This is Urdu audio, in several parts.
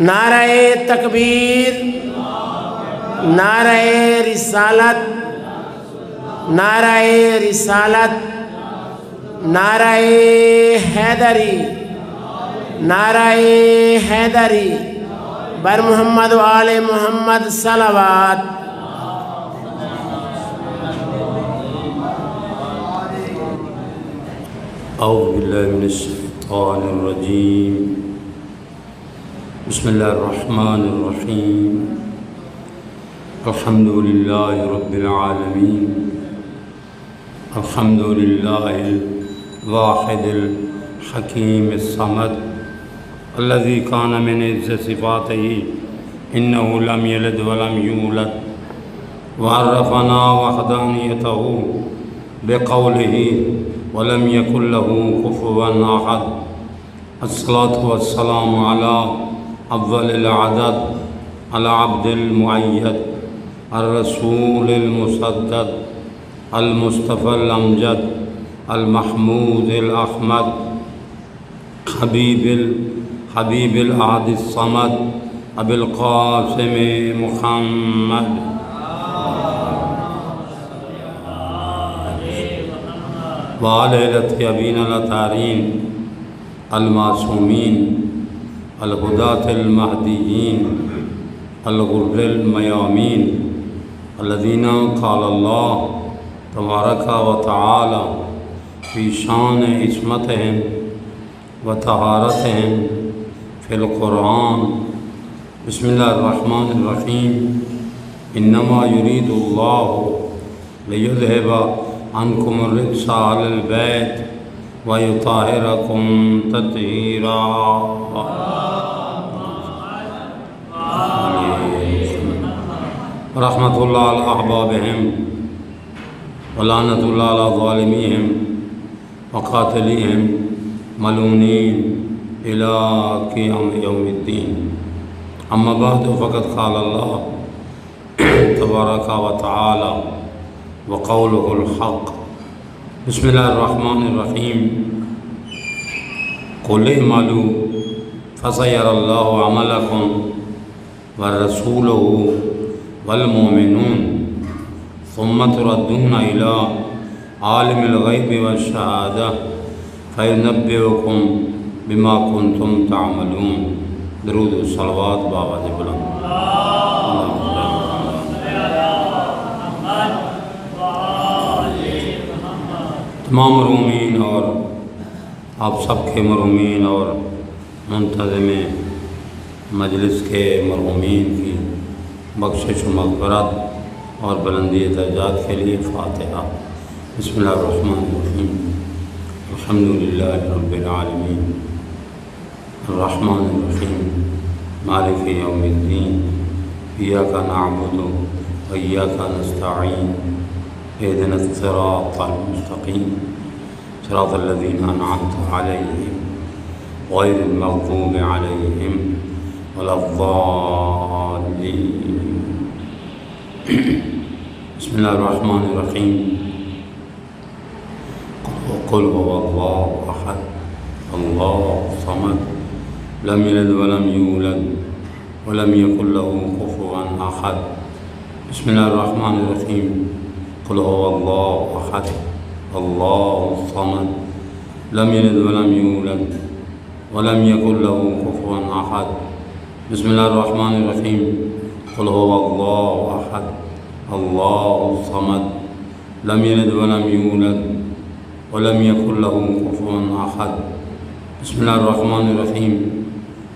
نعرہ تکبیر، نعرہ رسالت، نعرہ رسالت، نعرہ حیدری، نعرہ حیدری، بر محمد و آل محمد صلوات۔ اعوذ باللہ من الشیطان الرجیم، بسم اللہ الرحمن الرحیم، الحمد للہ رب العالمین، الحمد للہ الواحد الحکیم الصمد الذي كان من عز صفاته إنه لم يلد ولم يولد، وعرفنا وحدانيته بقوله ولم يكن له كفوا أحد۔ الصلاة والسلام على أفضل العدد، على عبد المؤيد، الرسول المسدد، المصطفى الأمجد، المحمود الأحمد، حبيب الأحد الصمد، أبي القاسم محمد وعلى الطيبين الطاهرين المعصومين الهداة المهديين الغر الميامين الذين قال الله تبارك وتعالى في شان عصمتهم وطہارتهم في القرآن، بسم الله الرحمن الرحيم، إنما يريد الله ليذهب عنكم الرجس أهل البيت ويطهركم تطهيرا۔ رحمة الله على أحبابهم ولعنة الله على ظالميهم وقاتليهم ملونين إلى قيام يوم الدين۔ أما بعد فقد قال الله تبارك وتعالى وقوله الحق، بسم الله الرحمن الرحيم، قل اعملوا فسيرى الله عملكم ورسوله والمؤمنون ثم تردون إلى عالم الغيب والشهادة فينبئكم بما كنتم تعملون۔ درود و صلوات بآواز بلند۔ تمام مرحومین اور آپ سب کے مرحومین اور منتظم مجلس کے مرحومین کی بخشش و مغفرت اور بلندی درجات کے لیے فاتحہ۔ بسم اللہ الرحمن الرحیم، الحمد للہ رب العالمین، الرحمن الرحیم، مالک یوم الدین، ایاک نعبد و ایاک نستعین، اهدنا الصراط المستقیم، صراط الذین انعمت علیہم غیر المغضوب علیہم ولا الضالین۔ بسم اللہ الرحمن الرحیم، قل هو الله أحد الله الصمد لم يلد ولم يولد ولم يكن له كفوا أحد۔ بسم الله الرحمن الرحيم، قل هو الله أحد الله الصمد لم يلد ولم يولد ولم يكن له كفوا أحد۔ بسم الله الرحمن الرحيم، قل هو الله أحد الله الصمد لم يلد ولم يولد ولم يكن له كفوا أحد۔ بسم الله الرحمن الرحيم،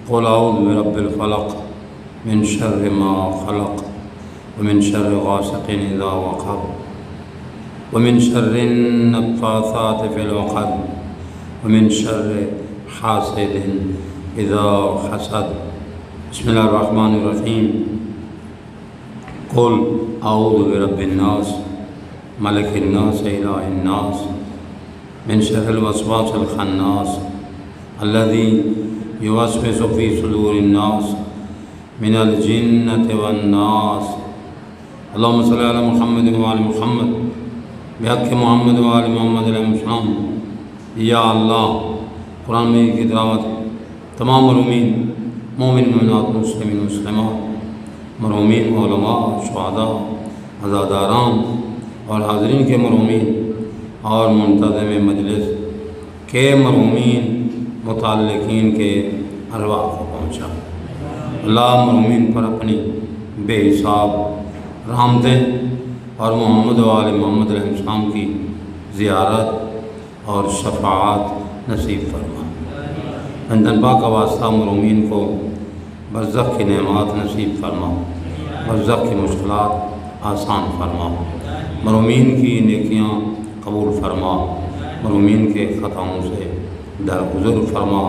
قل أعوذ برب الفلق من شر ما خلق ومن شر غاسق إذا وقب ومن شر النفاثات في العقد ومن شر حاسد إذا حسد۔ بسم الله الرحمن الرحيم، قل أعوذ برب الناس ملك الناس إله الناس من شر الوسواس الخناس الذي يوسوس في صدور الناس من الجنة والناس۔ اللهم صل على محمد وآل محمد بحق محمد وآل محمد علیہ السلام۔ یا اللہ، قرآن مجید کی تلاوت تمام مرحومین مومن مومنات مسلمین مسلمات مرحومین علماء شہداء عزاداران اور حاضرین کے مرحومین اور منتظم مجلس کے مرحومین متعلقین کے ارواح کو پہنچا۔ اللہ مرحومین پر اپنی بے حساب رحمتیں اور محمد و آل محمد علیہ السلام کی زیارت اور شفاعت نصیب فرما۔ بندن پاک کا واسطہ مرحومین کو برزخ کی نعمات نصیب فرما، برزخ کی مشکلات آسان فرما، مرحومین کی نیکیاں قبول فرما، مرحومین کے خطاؤں سے درگزر فرما،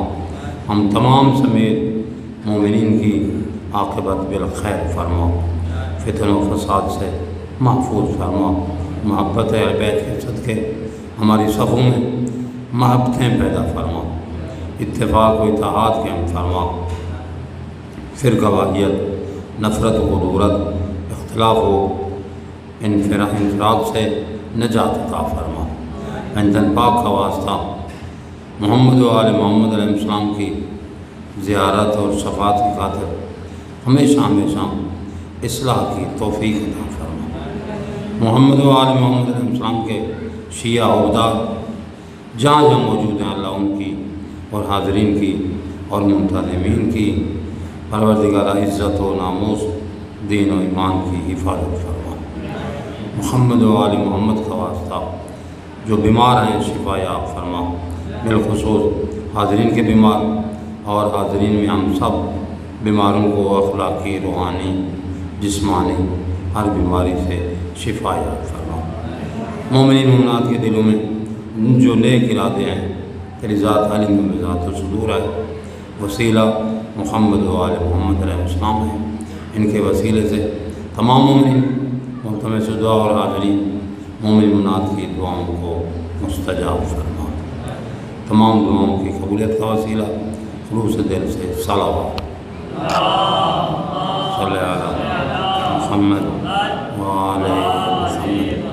ہم تمام سمیت مومنین کی عاقبت بالخیر فرما، فتن و فساد سے محفوظ فرما، محبت اہل بیت کے صدقے ہماری صفوں میں محبتیں پیدا فرما، اتفاق و اتحاد قائم فرما، فرقہ واحیت، نفرت و غرورت، اختلاف و انفراد سے نجات عطا فرما۔ بندن پاک کا واسطہ محمد و آل محمد علیہ السلام کی زیارت اور شفاعت کی خاطر ہمیشہ ہمیشہ اصلاح کی توفیق عطا فرما۔ محمد و آل محمد علیہ السلام کے شیعہ عہدہ جہاں جہاں موجود ہیں، اللہ ان کی اور حاضرین کی اور منتظمین کی پروردگار عزت و ناموس، دین و ایمان کی حفاظت فرما۔ محمد و آل محمد کا واسطہ جو بیمار ہیں شفا یاب فرما، بالخصوص حاضرین کے بیمار اور حاضرین میں ہم سب بیماروں کو اخلاقی، روحانی، جسمانی ہر بیماری سے شفا یاب فرما۔ مومنین مومنات کے دلوں میں جو نیک ارادے ہیں تیری ذات عالم میں ذات و صدور ہے، وسیلہ محمد و آل محمد علیہ السلام ہیں، ان کے وسیلے سے تمام مومنین ملتمس دعا اور حاضرین مومن مومنات کی دعاؤں کو مستجاب فرما۔ تمام دعاؤں کی قبولیت کا وسیلہ خلوص دل سے صلوات صلی علی محمد وآل محمد۔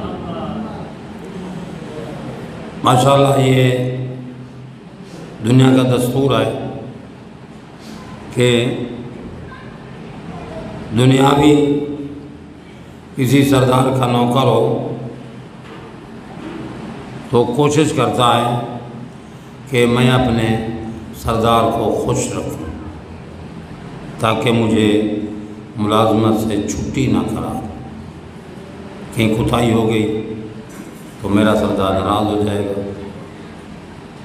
ماشاءاللہ یہ دنیا کا دستور ہے کہ دنیاوی کسی سردار کا نوکر ہو تو کوشش کرتا ہے کہ میں اپنے سردار کو خوش رکھوں تاکہ مجھے ملازمت سے چھٹی نہ کرا، کہیں کوتاہی ہو گئی تو میرا سردار ناراض ہو جائے گا۔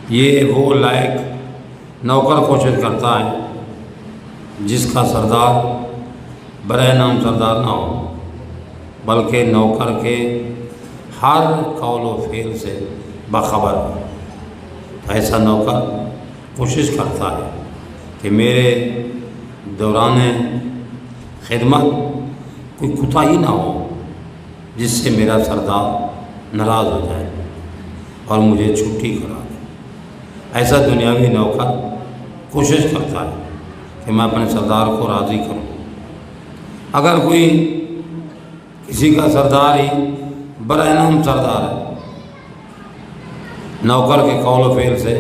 یہ وہ لائق نوکر کوشش کرتا ہے جس کا سردار برائے نام سردار نہ ہو بلکہ نوکر کے ہر قول و فعل سے باخبر ہو۔ ایسا نوکر کوشش کرتا ہے کہ میرے دوران خدمت کوئی کوتاہی نہ ہو جس سے میرا سردار ناراض ہو جائے اور مجھے چھٹی کرا دے۔ ایسا دنیاوی نوکر کوشش کرتا ہے کہ میں اپنے سردار کو راضی کروں۔ اگر کوئی کسی کا سردار ہی برائے نام سردار ہے، نوکر کے قول و فعل سے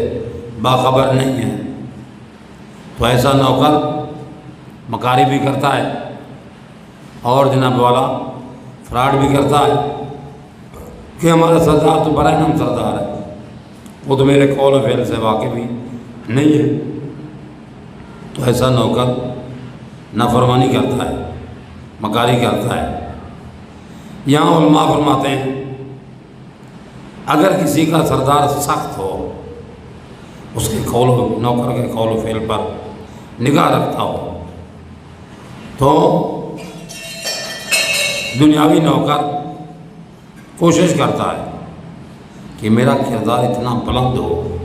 باخبر نہیں ہے، تو ایسا نوکر مکاری بھی کرتا ہے اور جناب والا فراڈ بھی کرتا ہے کہ ہمارا سردار تو برائے نام سردار ہے، وہ تو میرے قول و فعل سے واقف بھی نہیں ہے۔ تو ایسا نوکر نافرمانی کرتا ہے، مکاری کرتا ہے۔ یہاں علماء فرماتے ہیں اگر کسی کا سردار سخت ہو، اس کے نوکر کے قول و فعل پر نگاہ رکھتا ہو، تو دنیاوی نوکر کوشش کرتا ہے کہ میرا کردار اتنا بلند ہو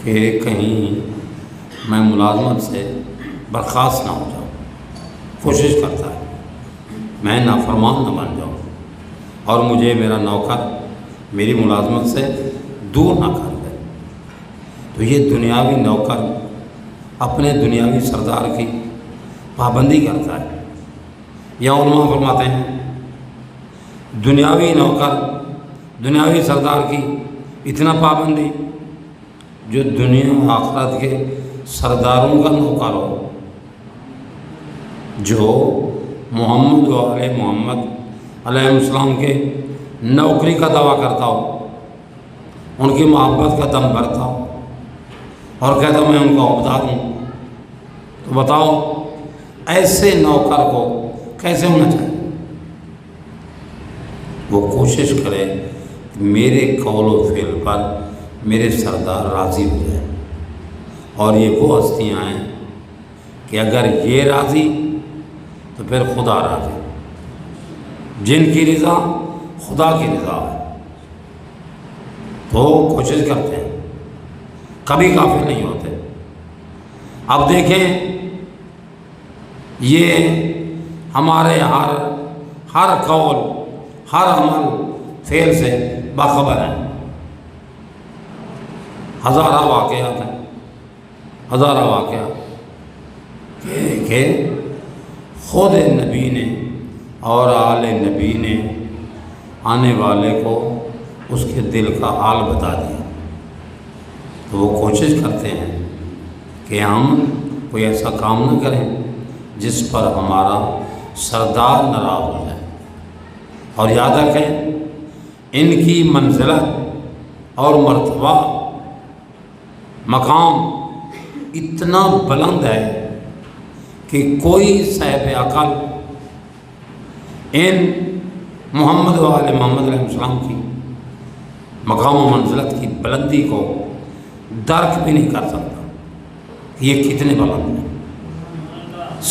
کہ کہیں میں ملازمت سے برخاست نہ ہو جاؤں۔ کوشش کرتا ہے میں نافرمان نہ بن جاؤں اور مجھے میرا نوکر میری ملازمت سے دور نہ کر دے۔ تو یہ دنیاوی نوکر اپنے دنیاوی سردار کی پابندی کرتا ہے۔ یا علماء فرماتے ہیں دنیاوی نوکر دنیاوی سردار کی اتنا پابندی جو دنیا و آخرت کے سرداروں کا نوکر ہو، جو محمد و آل محمد علیہ السلام کے نوکری کا دعویٰ کرتا ہو، ان کی محبت کا دم بھرتا ہو اور کہتا میں ان کا عہدیدار ہوں، تو بتاؤ ایسے نوکر کو کیسے ہونا چاہیے؟ وہ کوشش کرے کہ میرے قول و فعل پر میرے سردار راضی ہو جائے، اور یہ وہ ہستیاں ہیں کہ اگر یہ راضی تو پھر خدا راضی، جن کی رضا خدا کی رضا ہے، تو کوشش کرتے ہیں، کبھی غافل نہیں ہوتے۔ اب دیکھیں یہ ہمارے ہر قول ہر عمل فعل سے باخبر ہیں، ہزارہ واقعات ہیں، ہزارہ واقعات کہ خود نبی نے اور آل نبی نے آنے والے کو اس کے دل کا حال بتا دیا، تو وہ کوشش کرتے ہیں کہ ہم کوئی ایسا کام نہ کریں جس پر ہمارا سردار ناراض ہو جائے۔ اور یاد رکھیں ان کی منزلت اور مرتبہ مقام اتنا بلند ہے کہ کوئی صاحب عقل ان محمد و آل محمد علیہ السلام کی مقام و منزلت کی بلندی کو درک بھی نہیں کر سکتا کہ یہ کتنے بلند ہیں۔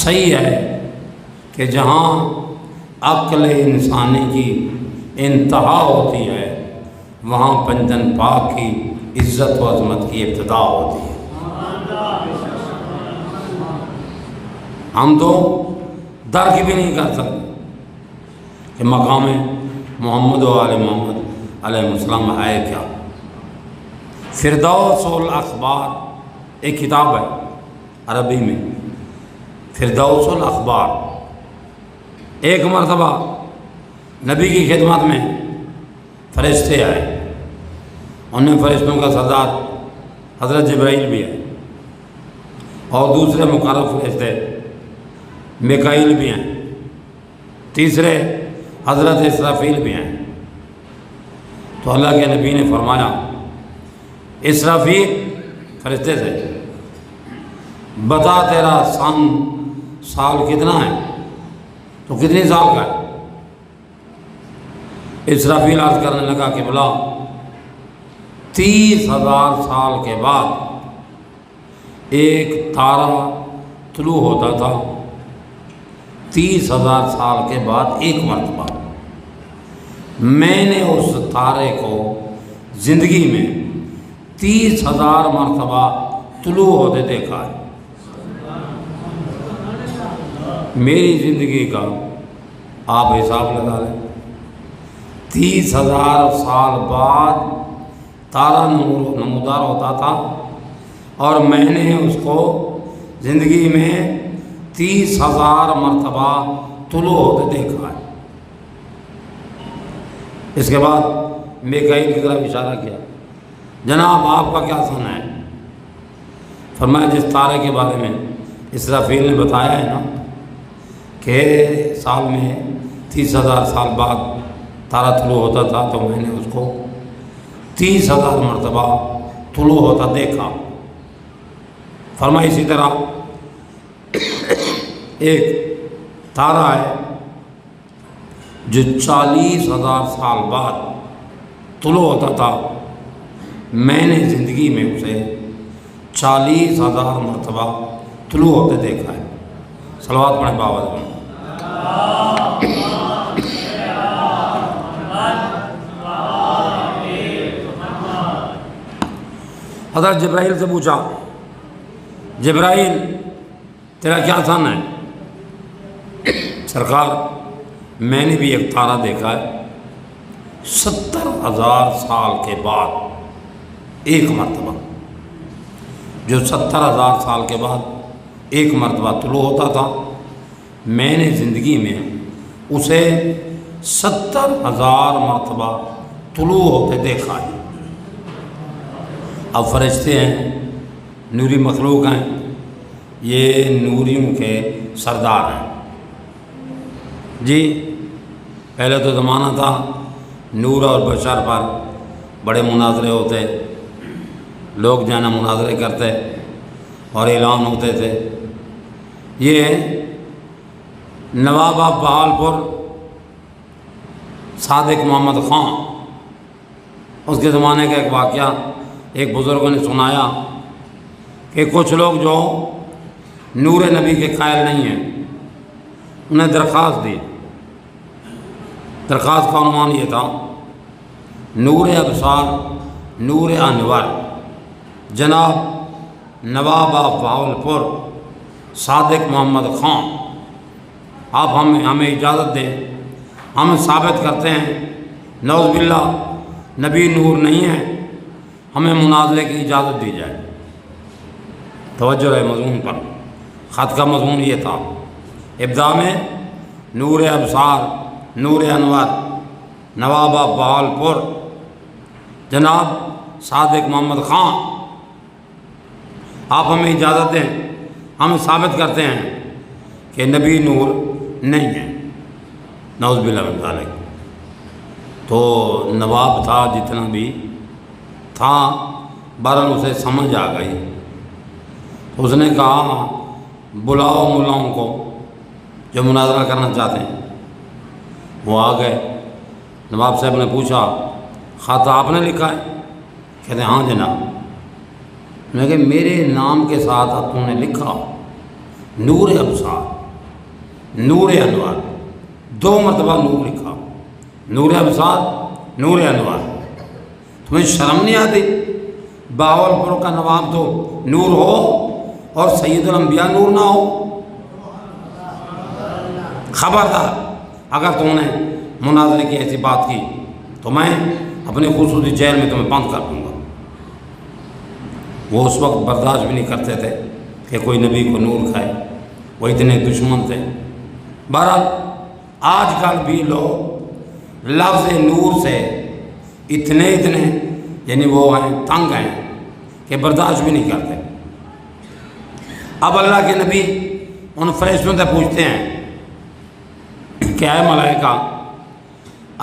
صحیح ہے کہ جہاں عقل انسانی کی انتہا ہوتی ہے وہاں پنجن پاک کی عزت و عظمت کی ابتدا ہوتی ہے۔ ہم تو درک بھی نہیں کر سکتے کہ مقام محمد و آل محمد علیہ السلام ہے کیا۔ فردوس الاخبار ایک کتاب ہے عربی میں، فردوس الاخبار۔ ایک مرتبہ نبی کی خدمت میں فرشتے آئے، ان میں فرشتوں کا سردار حضرت جبرائیل بھی ہے، اور دوسرے مقرب فرشتے میکائیل بھی ہیں، تیسرے حضرت اسرافیل بھی ہیں۔ تو اللہ کے نبی نے فرمایا اسرافیل فرشتے سے بتا تیرا سال کتنا ہے، تو کتنی سال کا ہے؟ اسرافیل عرض کرنے لگا کہ بلا 30,000 سال کے بعد ایک تارا طلوع ہوتا تھا، 30,000 سال کے بعد ایک مرتبہ میں نے اس تارے کو زندگی میں 30,000 مرتبہ طلوع ہوتے دیکھا ہے۔ میری زندگی کا آپ حساب لگا لیں، 30,000 سال بعد تارا نمودار ہوتا تھا اور میں نے اس کو زندگی میں 30,000 مرتبہ طلوع ہوتے دیکھا ہے۔ اس کے بعد میکائیل کی طرف اشارہ کیا، جناب آپ کا کیا سنا ہے؟ فرمایا جس تارے کے بارے میں اسرافیل نے بتایا ہے نا کہ سال میں 30,000 سال بعد تارا طلوع ہوتا تھا، تو میں نے اس کو 30,000 مرتبہ طلوع ہوتا دیکھا۔ فرمایا اسی طرح ایک تارا ہے جو 40,000 سال بعد طلوع ہوتا تھا، میں نے زندگی میں اسے 40,000 مرتبہ طلوع ہوتے دیکھا ہے۔ صلوات پڑھیں باوجود میں۔ حضرت جبرائیل سے پوچھا، جبرائیل تیرا کیا سن ہے؟ سرکار میں نے بھی ایک تارا دیکھا ہے، 70,000 سال کے بعد ایک مرتبہ، جو 70,000 سال کے بعد ایک مرتبہ طلوع ہوتا تھا، میں نے زندگی میں اسے 70,000 مرتبہ طلوع ہوتے دیکھا ہے۔ اب فرشتے ہیں نوری مخلوق ہیں، یہ نوریوں کے سردار ہیں جی۔ پہلے تو زمانہ تھا نور اور بشر پر بڑے مناظرے ہوتے، لوگ جو ہے نا مناظرے کرتے اور اعلان ہوتے تھے۔ یہ نواب آف بہاولپور صادق محمد خان، اس کے زمانے کا ایک واقعہ ایک بزرگوں نے سنایا کہ کچھ لوگ جو نور نبی کے قائل نہیں ہیں، انہیں درخواست دی۔ درخواست کا عنوان یہ تھا، نور ابصار، نور انوار، جناب نواب آف بہاولپور صادق محمد خان، آپ ہمیں اجازت دیں، ہم ثابت کرتے ہیں نعوذ باللہ نبی نور نہیں ہے، ہمیں مناظرے کی اجازت دی جائے۔ توجہ ہے مضمون پر، خط کا مضمون یہ تھا، ابتدا میں نور ابصار، نور انوار، نواب آف بہاولپور جناب صادق محمد خان، آپ ہمیں اجازت دیں، ہم ثابت کرتے ہیں کہ نبی نور نہیں ہے، نعوذ باللہ من ذالک۔ تو نواب تھا جتنا بھی تھا، بہرحال اسے سمجھ آ گئی، اس نے کہا بلاؤ ملاؤں کو جو مناظرہ کرنا چاہتے ہیں۔ وہ آ گئے، نواب صاحب نے پوچھا خط آپ نے لکھا ہے؟ کہتے ہیں ہاں جناب۔ میں کہ میرے نام کے ساتھ آپ نے لکھا نور ابصار، نور انوار، 2 مرتبہ نور لکھا، نور ابصار، نور انوار، تمہیں شرم نہیں آتی؟ بہاولپور کا نواب تو نور ہو اور سید الانبیاء نور نہ ہو؟ خبردار، اگر تم نے مناظرے کی ایسی بات کی تو میں اپنے خصوصی جیل میں تمہیں بند کر دوں گا۔ وہ اس وقت برداشت بھی نہیں کرتے تھے کہ کوئی نبی کو نور کھائے، وہ اتنے دشمن تھے۔ بہرحال آج کل بھی لوگ لفظ نور سے اتنے یعنی وہ ہیں تنگ ہیں کہ برداشت بھی نہیں کرتے۔ اب اللہ کے نبی ان فرشتوں سے پوچھتے ہیں کہ اے ملائکہ،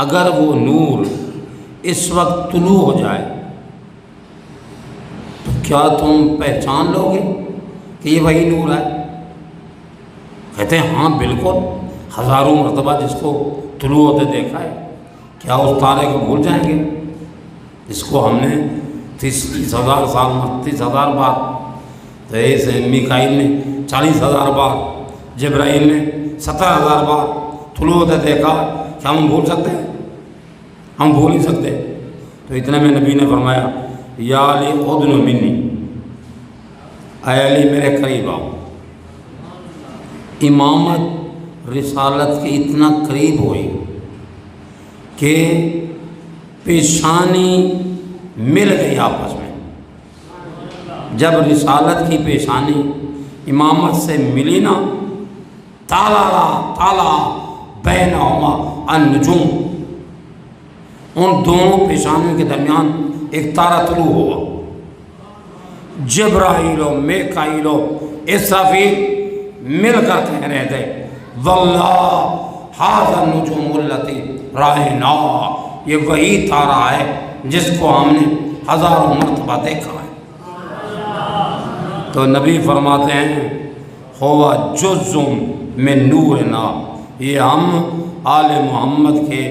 اگر وہ نور اس وقت طلوع ہو جائے تو کیا تم پہچان لو گے کہ یہ وہی نور ہے؟ کہتے ہیں ہاں بالکل، ہزاروں مرتبہ جس کو طلوع ہوتے دیکھا ہے، کیا اس تارے کو بھول جائیں گے جس کو ہم نے 30,000 سال 30,000 بار، تو ایسے میکائیل نے 40,000 بار، جبرائیل نے 70,000 بار طلوع ہوتے دیکھا، کیا ہم بھول سکتے ہیں؟ ہم بھول نہیں سکتے۔ تو اتنے میں نبی نے فرمایا یا علی ادن منی، اے علی میرے قریب آؤ۔ امامت رسالت کے اتنا قریب ہوئی کہ پیشانی مل گئی آپس میں۔ جب رسالت کی پیشانی امامت سے ملی نا، تالا بینہما النجوم، ان دونوں پیشانیوں کے درمیان ایک تارہ طلوع ہوا۔ جبرائیل و میکائیل و اسرافیل مل کر کہہ رہے تھے واللہ ھذا النجوم التی رأینا، یہ وہی تارہ ہے جس کو ہم نے ہزاروں مرتبہ دیکھا ہے۔ تو نبی فرماتے ہیں ہوا جزء من نورنا، یہ ہم آل محمد کے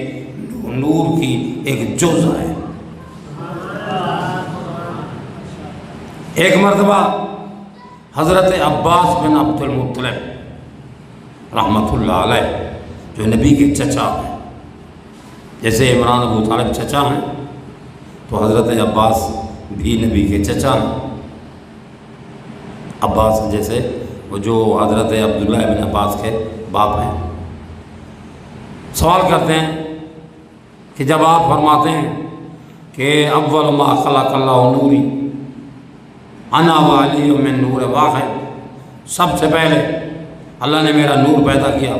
نور کی ایک جز ہے۔ ایک مرتبہ حضرت عباس بن عبد المطلب رحمۃ اللہ علیہ، جو نبی کے چچا ہیں، جیسے عمران ابو طالب چچا ہیں تو حضرت عباس بھی نبی کے چچا ہیں۔ عباس جیسے وہ جو حضرت عبداللہ بن عباس کے باپ ہیں۔ سوال کرتے ہیں کہ جب آپ فرماتے ہیں کہ اول ما خلق اللہ نوری انا وعلی من نور واحد، سب سے پہلے اللہ نے میرا نور پیدا کیا،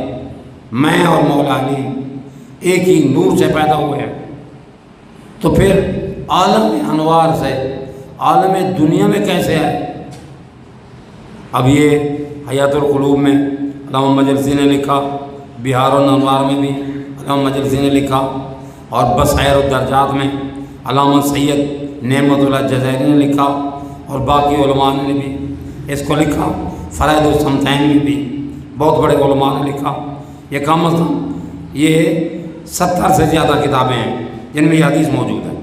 میں اور مولا علی ایک ہی نور سے پیدا ہوئے ہیں، تو پھر عالم انوار سے عالم دنیا میں کیسے آئے؟ اب یہ حیات القلوب میں علامہ مجلسی نے لکھا، بہار الانوار میں بھی علامہ مجلسی نے لکھا، اور بصائر الدرجات میں علامہ سید نعمت اللہ جزائری نے لکھا، اور باقی علماء نے بھی اس کو لکھا۔ فرائض الصمتین میں بھی بہت بڑے علماء نے لکھا۔ یہ کم از کم یہ 70 سے زیادہ کتابیں ہیں جن میں یہ حدیث موجود ہے۔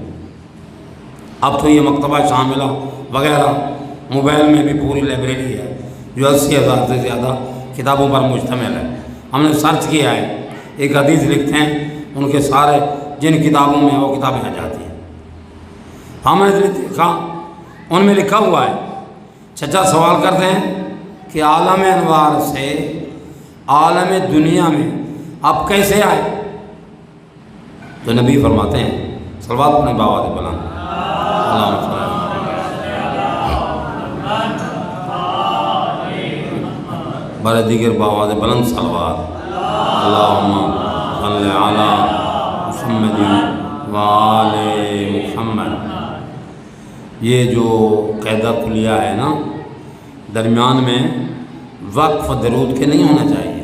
اب تو یہ مکتبہ شاملہ وغیرہ موبائل میں بھی پوری لائبریری ہے جو 80,000 سے زیادہ کتابوں پر مشتمل ہے۔ ہم نے سرچ کیا ہے، ایک حدیث لکھتے ہیں، ان کے سارے جن کتابوں میں وہ کتابیں آ جاتی ہیں۔ ہم نے دیکھا ان میں لکھا ہوا ہے، چچا سوال کرتے ہیں کہ عالم انوار سے عالم دنیا میں آپ کیسے آئے؟ تو نبی فرماتے ہیں، صلوات پڑھیں بآواز بلند، اللہم صلی بارے دیگر بآواز بلند صلوات، اللہم صلی علی محمد وآل محمد۔ یہ جو قاعدہ کلیہ ہے نا، درمیان میں وقف درود کے نہیں ہونا چاہیے،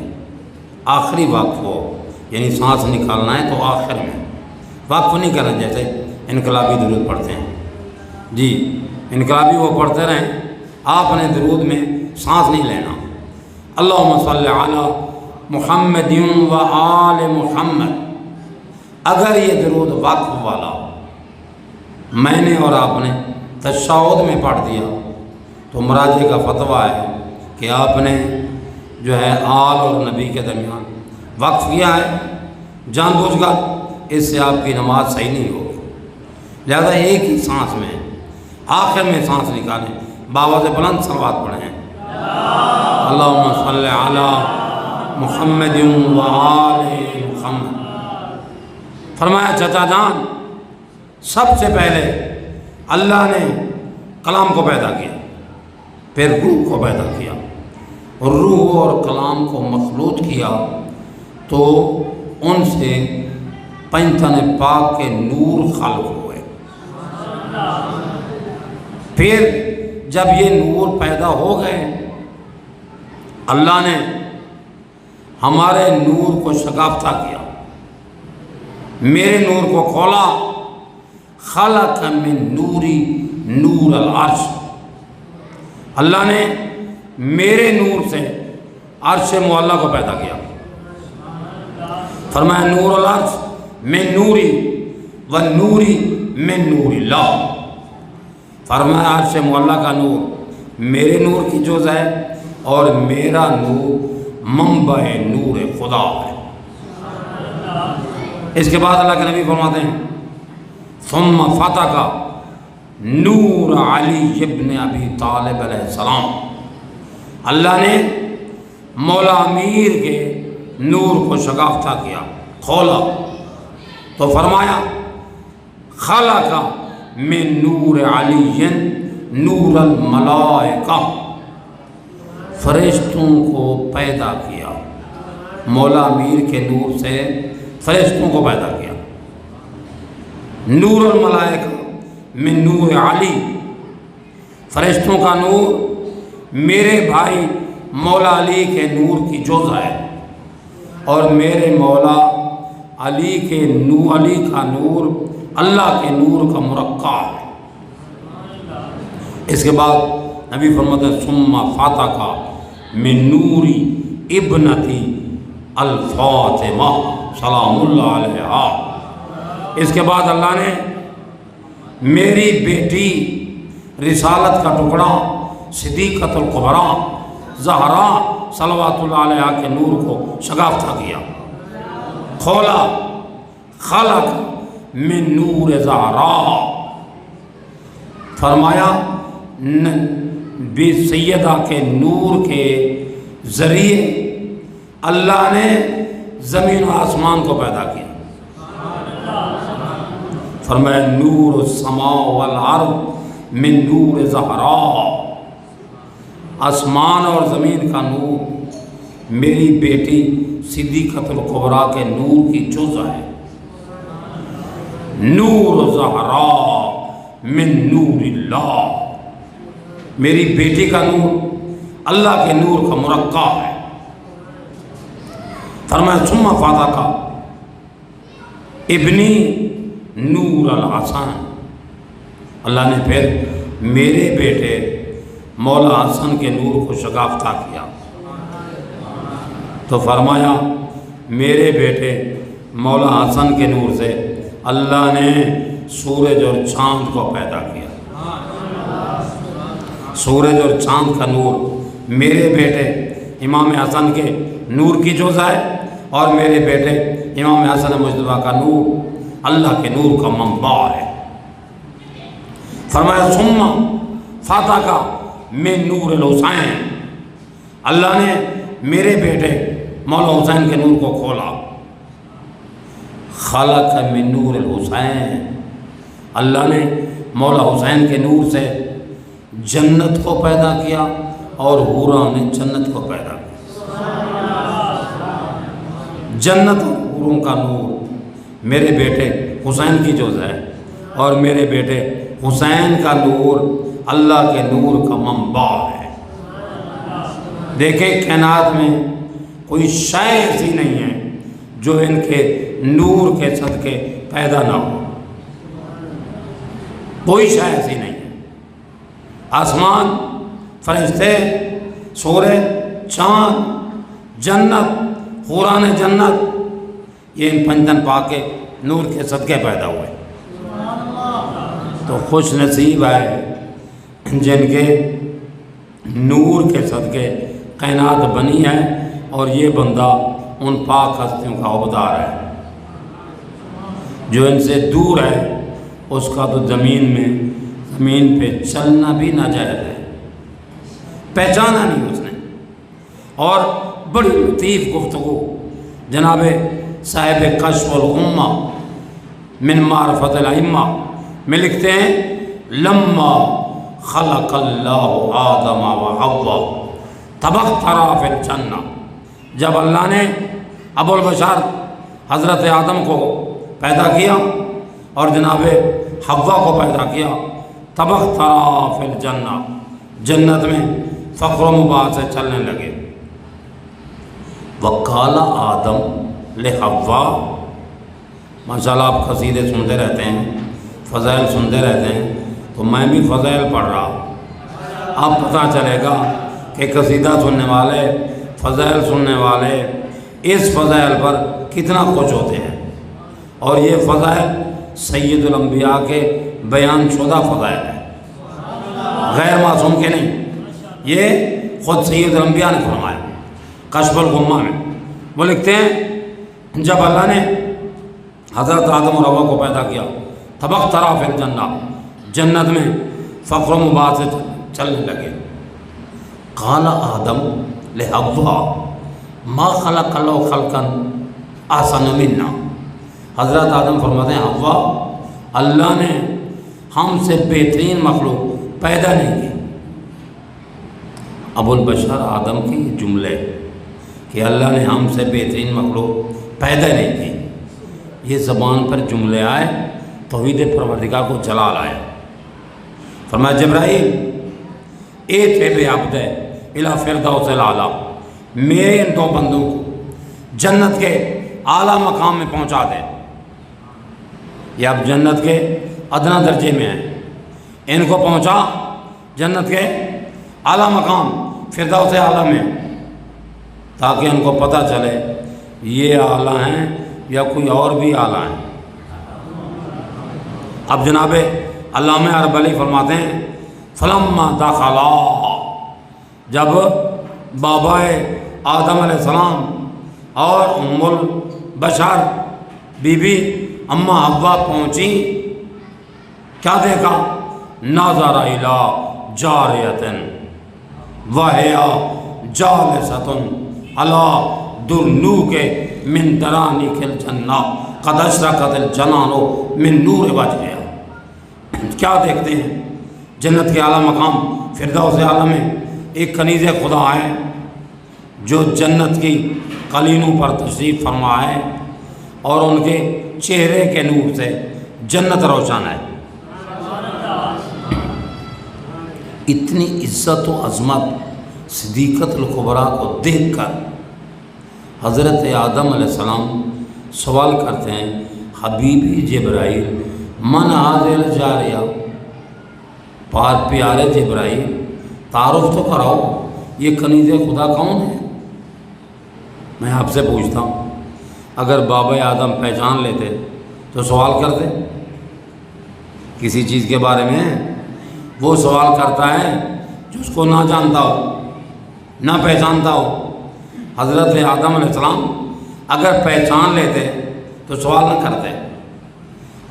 آخری وقف ہو، یعنی سانس نکالنا ہے تو آخر میں وقف نہیں کرنا، جیسے انقلابی درود پڑھتے ہیں جی، انقلابی وہ پڑھتے رہیں، آپ نے درود میں سانس نہیں لینا۔ اللہم صلی علی محمد و آل محمد۔ اگر یہ درود وقف والا میں نے اور آپ نے تشہد میں پڑھ دیا تو مراجع کا فتویٰ ہے کہ آپ نے جو ہے آل اور نبی کے درمیان وقف کیا ہے، جان بوجھ کر، اس سے آپ کی نماز صحیح نہیں ہوگی۔ لہذا ایک ہی سانس میں آخر میں سانس نکالیں، بآواز بلند صلوات پڑھیں، اللہم صلی علی محمد و آل محمد۔ فرمایا چچا جان، سب سے پہلے اللہ نے کلام کو پیدا کیا، پھر روح کو پیدا کیا، اور روح اور کلام کو مخلوط کیا تو ان سے پنجتن پاک کے نور خلق ہوئے۔ پھر جب یہ نور پیدا ہو گئے، اللہ نے ہمارے نور کو شگافتہ کیا، میرے نور کو کھولا، خلق من نوری نور العرش۔ اللہ نے میرے نور سے عرش معلیٰ کو پیدا کیا۔ فرمایا نور العرش من نوری و نوری من نور اللہ۔ فرمایا عرش معلیٰ کا نور میرے نور کی جز ہے، اور میرا نور منبع نور خدا ہے۔ اس کے بعد اللہ کے نبی فرماتے ہیں، ثم فتح نور علی ابن ابی طالب علیہ السلام۔ اللہ نے مولا امیر کے نور کو شگافتہ کیا، کھولا، تو فرمایا خلق من نور علی نور الملائکہ، فرشتوں کو پیدا کیا، مولا امیر کے نور سے فرشتوں کو پیدا کیا۔ نور الملائکہ من نور علی، فرشتوں کا نور میرے بھائی مولا علی کے نور کی جز ہے، اور میرے مولا علی کے نور، علی کا نور اللہ کے نور کا مرقع ہے۔ اس کے بعد نبی فرماتے ہیں ثم فاتح من نوری ابنتی الفاطمہ سلام اللہ علیہا۔ اس کے بعد اللہ نے میری بیٹی رسالت کا ٹکڑا صدیقۃ الکبریٰ زہرا صلوات اللہ علیہا کے نور کو شگافتہ کیا، کھولا، خلق من نور زہرا۔ فرمایا بی سیدہ کے نور کے ذریعے اللہ نے زمین و آسمان کو پیدا کیا۔ فرمایا نور السماء والارض من نور زہرا، آسمان اور زمین کا نور میری بیٹی صدیقۃ الکبریٰ کے نور کی جز ہے۔ نور زہرا من نور اللہ، میری بیٹی کا نور اللہ کے نور کا مرقع ہے۔ فرمایا ثم فاتح ابنی نور الحسن، اللہ نے پھر میرے بیٹے مولا حسن کے نور کو شگافتہ کیا۔ تو فرمایا میرے بیٹے مولا حسن کے نور سے اللہ نے سورج اور چاند کو پیدا کیا۔ سورج اور چاند کا نور میرے بیٹے امام حسن کے نور کی جزء ہے، اور میرے بیٹے امام حسن مجتبیٰ کا نور اللہ کے نور کا منبع ہے۔ فرمایا ثم فاتح کا میں نور الحسین، اللہ نے میرے بیٹے مولا حسین کے نور کو کھولا۔ خلق من نور الحسین، اللہ نے مولا حسین کے نور سے جنت کو پیدا کیا اور حوروں نے جنت کو پیدا کیا۔ جنت اور حوروں کا نور میرے بیٹے حسین کی جزء ہے، اور میرے بیٹے حسین کا نور اللہ کے نور کا منبع ہے۔ دیکھیں کائنات میں کوئی شے ایسی نہیں ہے جو ان کے نور کے صدقے پیدا نہ ہو، کوئی شے ایسی نہیں ہے۔ آسمان، فرشتے، سورج، چاند، جنت، حوران جنت، یہ ان پنجتن پاک کے نور کے صدقے پیدا ہوئے۔ تو خوش نصیب ہے جن کے نور کے صدقے کائنات بنی ہے، اور یہ بندہ ان پاک ہستیوں کا عہدیدار ہے۔ جو ان سے دور ہے اس کا تو زمین پہ چلنا بھی ناجائز ہے، پہچانا نہیں اس نے۔ اور بڑی لطیف گفتگو جناب صاحب کشف الغمہ من معرفت الائمہ میں لکھتے ہیں لما خلق اللہ آدم و حوا تبخترا فی الجنہ، جب اللہ نے ابو البشر حضرت آدم کو پیدا کیا اور جناب حوا کو پیدا کیا، تبخترا فی الجنہ، جنت میں فخر و مباح سے چلنے لگے۔ وقال آدم لحوا، ماشاءاللہ آپ قصیدے سنتے رہتے ہیں، فضائل سنتے رہتے ہیں، تو میں بھی فضائل پڑھ رہا، اب پتہ چلے گا کہ قصیدہ سننے والے، فضائل سننے والے اس فضائل پر کتنا خوش ہوتے ہیں۔ اور یہ فضائل سید الانبیاء کے بیان شدہ فضائل ہیں، غیر معصوم کے نہیں، یہ خود سید الانبیاء نے فرمایا کشف الغمہ میں۔ وہ لکھتے ہیں جب اللہ نے حضرت آدم اور حوا کو پیدا کیا، تبخترا فی الجنہ، جنت میں فخر و مباح سے چلنے لگے۔ قال آدم لحوا ما خلق اللہ خلقا احسن منا، حضرت آدم فرماتے ہیں حوا، اللہ نے ہم سے بہترین مخلوق پیدا نہیں کی۔ ابو البشر آدم کے یہ جملے کہ اللہ نے ہم سے بہترین مخلوق پیدا نہیں کی، یہ زبان پر جملے آئے توحید پروردگار کو جلال آئے۔ فرمایا جبرائیل ایتھے بے عبد الی فردوس الاعلیٰ، میرے ان دو بندوں کو جنت کے اعلیٰ مقام میں پہنچا دے۔ یہ اب جنت کے ادنا درجے میں ہیں، ان کو پہنچا جنت کے اعلیٰ مقام فردوس اعلیٰ میں، تاکہ ان کو پتہ چلے یہ اعلیٰ ہیں یا کوئی اور بھی اعلیٰ ہیں۔ اب جناب علامہ اربلی فرماتے ہیں فلما دخلا، جب بابا آدم علیہ السلام اور ام البشر بی بی اماں حوا پہنچی، کیا دیکھا؟ نظر الی جاریۃ وہی جالسۃ علی درنوک من درانک الجنہ قد اشرقت الجنان من نور وجہہا۔ کیا دیکھتے ہیں؟ جنت کے اعلیٰ مقام فردوس اعلیٰ میں ایک کنیز خدا ہے جو جنت کی قلینوں پر تشریف فرما ہے، اور ان کے چہرے کے نور سے جنت روشن ہے۔ اتنی عزت و عظمت صدیقت الکبریٰ کو دیکھ کر حضرت آدم علیہ السلام سوال کرتے ہیں حبیبی جبرائیل من هذه الجاریہ، پیارے جبرائیل تعارف تو کراؤ، یہ کنیز خدا کون ہے؟ میں آپ سے پوچھتا ہوں، اگر بابا آدم پہچان لیتے تو سوال کرتے کسی چیز کے بارے میں؟ وہ سوال کرتا ہے جو اس کو نہ جانتا ہو، نہ پہچانتا ہو۔ حضرت آدم علیہ السلام اگر پہچان لیتے تو سوال نہ کرتے۔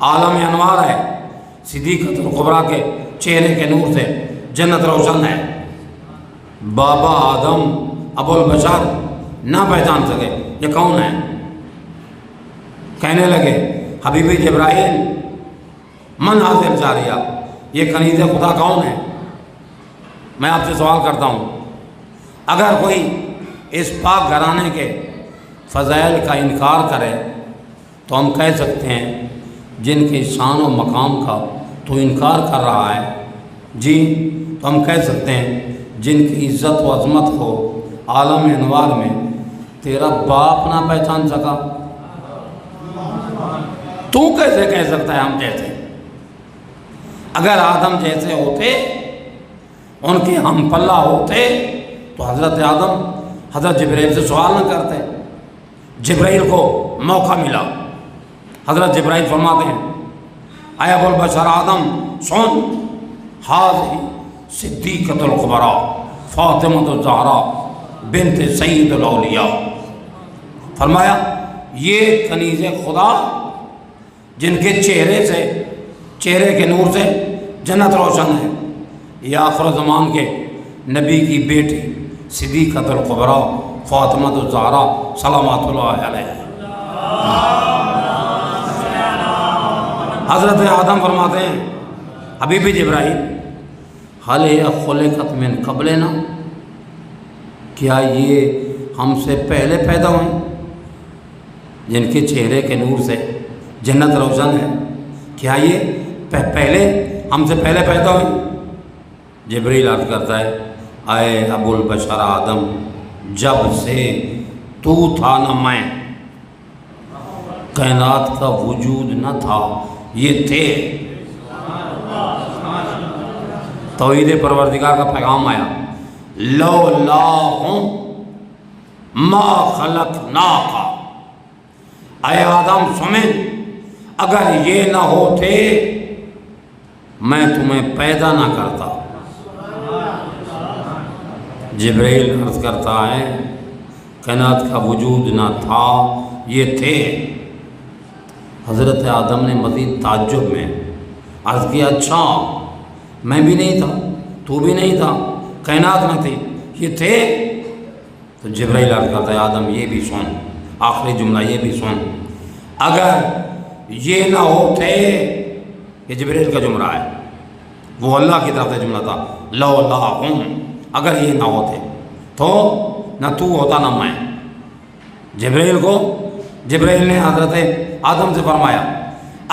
عالم انوار ہے، صدیقت الکبریٰ کے چہرے کے نور سے جنت روشن ہے۔ بابا آدم ابو البشر نہ پہچان سکے یہ کون ہے؟ کہنے لگے حبیبی جبرائیل من هذه الجاریہ، یہ کنیز خدا کون ہے؟ میں آپ سے سوال کرتا ہوں، اگر کوئی اس پاک گھرانے کے فضائل کا انکار کرے تو ہم کہہ سکتے ہیں جن کے شان و مقام کا تو انکار کر رہا ہے، جی تو ہم کہہ سکتے ہیں جن کی عزت و عظمت کو عالم انوار میں تیرا باپ نہ پہچان سکا، تو کیسے کہہ سکتا ہے ہم جیسے؟ اگر آدم جیسے ہوتے، ان کے ہم پلہ ہوتے تو حضرت آدم حضرت جبرائیل سے سوال نہ کرتے۔ جبرائیل کو موقع ملا، حضرت جبرائیل فرماتے ہیں اے ابو البشر آدم سن، حاضی صدیقت الکبریٰ فاطمہ الزہرا بنت سید الاولیاء، فرمایا یہ کنیز خدا جن کے چہرے کے نور سے جنت روشن ہے، یہ آخر زمان کے نبی کی بیٹی صدیقت الکبریٰ فاطمہ الزہرا صلوات اللہ علیہ۔ حضرت آدم فرماتے ہیں حبیبی جبرائیل حل خلقت من قبلنا، کیا یہ ہم سے پہلے پیدا ہوئے جن کے چہرے کے نور سے جنت روشن ہے؟ کیا یہ ہم سے پہلے پیدا ہوئے؟ جبرائیل عرض کرتا ہے اے ابو البشر آدم، جب سے تو تھا نہ میں، کائنات کا وجود نہ تھا، یہ تھے۔ توحید پروردگار کا پیغام آیا، لولاہم ما خلقناک، اے آدم سمجھ، اگر یہ نہ ہوتے میں تمہیں پیدا نہ کرتا۔ جبرائیل عرض کرتا ہے کائنات کا وجود نہ تھا، یہ تھے۔ حضرت آدم نے مزید تعجب میں عرض کیا اچھا میں بھی نہیں تھا، تو بھی نہیں تھا، کائنات نہ تھی، یہ تھے؟ تو جبرائیل عرض کرتا ہے آدم یہ بھی سن، آخری جملہ یہ بھی سن، اگر یہ نہ ہوتے، یہ جبرائیل کا جملہ ہے، وہ اللہ کی طرف سے جملہ تھا، لولاہم، اگر یہ نہ ہوتے تو نہ تو ہوتا نہ میں۔ جبرائیل نے حضرت آدم سے فرمایا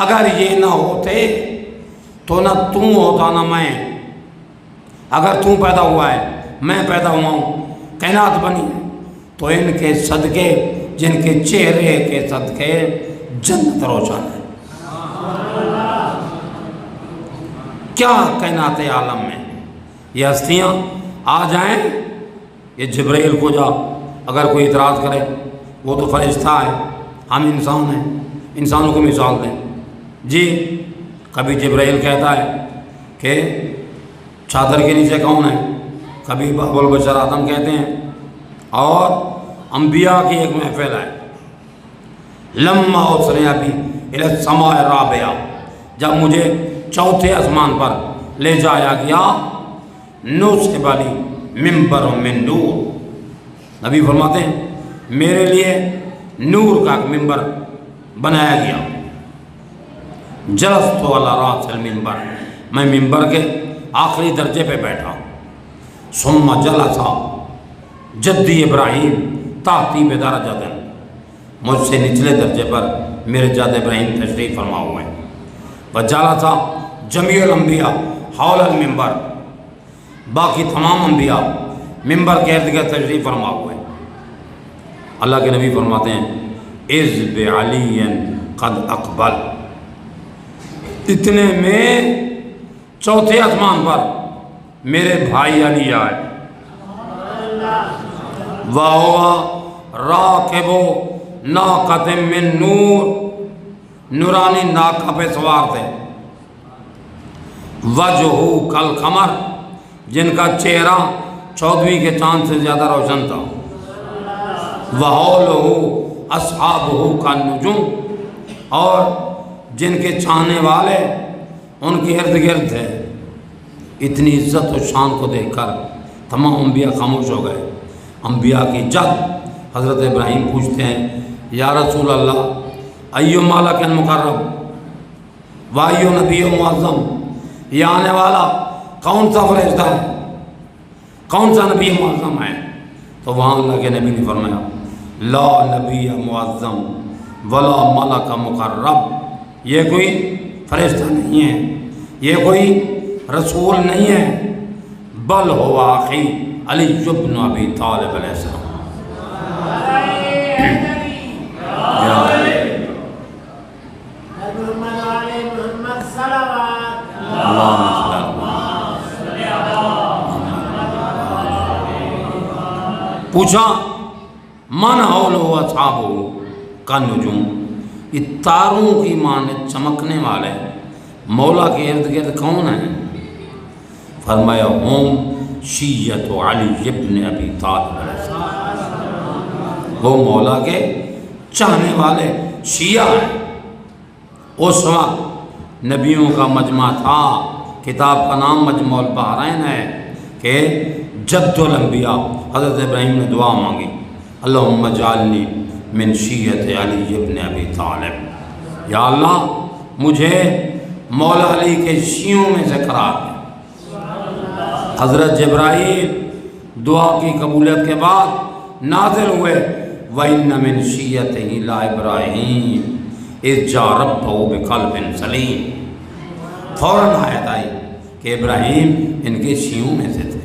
اگر یہ نہ ہوتے تو نہ تو ہوتا نہ میں، اگر تو پیدا ہوا ہے، میں پیدا ہوا ہوں، کائنات بنی ہے، تو ان کے صدقے، جن کے چہرے کے صدقے جنت روشن ہے۔ کیا کائنات عالم میں یہ ہستیاں آ جائیں، یہ جبرائیل کو جا اگر کوئی اعتراض کرے، وہ تو فرشتہ ہے، ہم انسان ہیں، انسانوں کو مثال دیں۔ جی کبھی جبرائیل کہتا ہے کہ چادر کے نیچے کون ہے، کبھی ابو البشر آدم کہتے ہیں، اور انبیاء کی ایک محفل ہے، لما اسرئ بی الی السماء الرابعہ، جب مجھے چوتھے آسمان پر لے جایا گیا، نصب لی منبر من نور، نبی فرماتے ہیں میرے لیے نور کا ممبر بنایا گیا، جلست علی راس المنبر، میں ممبر کے آخری درجے پہ بیٹھا، ثم جلس جدی ابراہیم تحتی بدرجۃ، مجھ سے نچلے درجے پر میرے جد ابراہیم تشریف فرما ہوئے ہیں، وجلس جمیع الانبیاء حول المنبر، باقی تمام انبیاء ممبر کے ارد گرد تشریف فرما ہوئے. اللہ کے نبی فرماتے ہیں اذ بعلی قد اقبل. اتنے میں چوتھے آسمان پر میرے بھائی علی آئے. وَهُوَ رَاكِبُ نَاقَةٍ مِّن نور, نورانی ناقہ پہ سوار تھے. وَجْهُ كَالْقَمَرِ, جن کا چہرہ 14ویں کے چاند سے زیادہ روشن تھا. وَحَوْلُهُ أَصْحَابُهُ كَالنُّجُومِ, اور جن کے چاہنے والے ان کے ارد گرد تھے. اتنی عزت و شان کو دیکھ کر تمام انبیاء خاموش ہو گئے. انبیاء کی جد حضرت ابراہیم پوچھتے ہیں یا رسول اللہ ایو مالک مقرب وایو نبی معظم, یہ آنے والا کون سا فرشتہ ہے, کون سا نبی معظم ہے؟ تو وہاں اللہ کے نبی نے فرمایا لا نبی معظم ولا ملک مقرب, یہ کوئی فرشتہ نہیں ہے, یہ کوئی رسول نہیں ہے, بل ہو اخی علی بن ابی طالب علیہ السلام. پوچھا من حولہ اصحابہ کالنجوم, یہ تاروں کی مانند چمکنے والے مولا کے ارد گرد کون ہیں؟ فرمایا ہم شیعت علی بن ابی طالب علیہ السلام, وہ مولا کے چاہنے والے شیعہ ہیں. اس وقت نبیوں کا مجمع تھا, کتاب کا نام مجمع البحرین ہے کہ جد الانبیاء حضرت ابراہیم نے دعا مانگی اللہم اجعلنی من شیعت علی بن ابی طالب, یا اللہ مجھے مولا علی کے شیعوں میں سے قرار دے. حضرت جبرائیل دعا کی قبولیت کے بعد نازل ہوئے وَإِنَّ مِن شِيَّتِهِ لَإِبْرَاهِيمَ اِذْ جَاءَ رَبَّهُ بِقَلْبٍ سَلِيمٍ. فوراً آیت آئی کہ ابراہیم ان کے شیعوں میں سے تھے.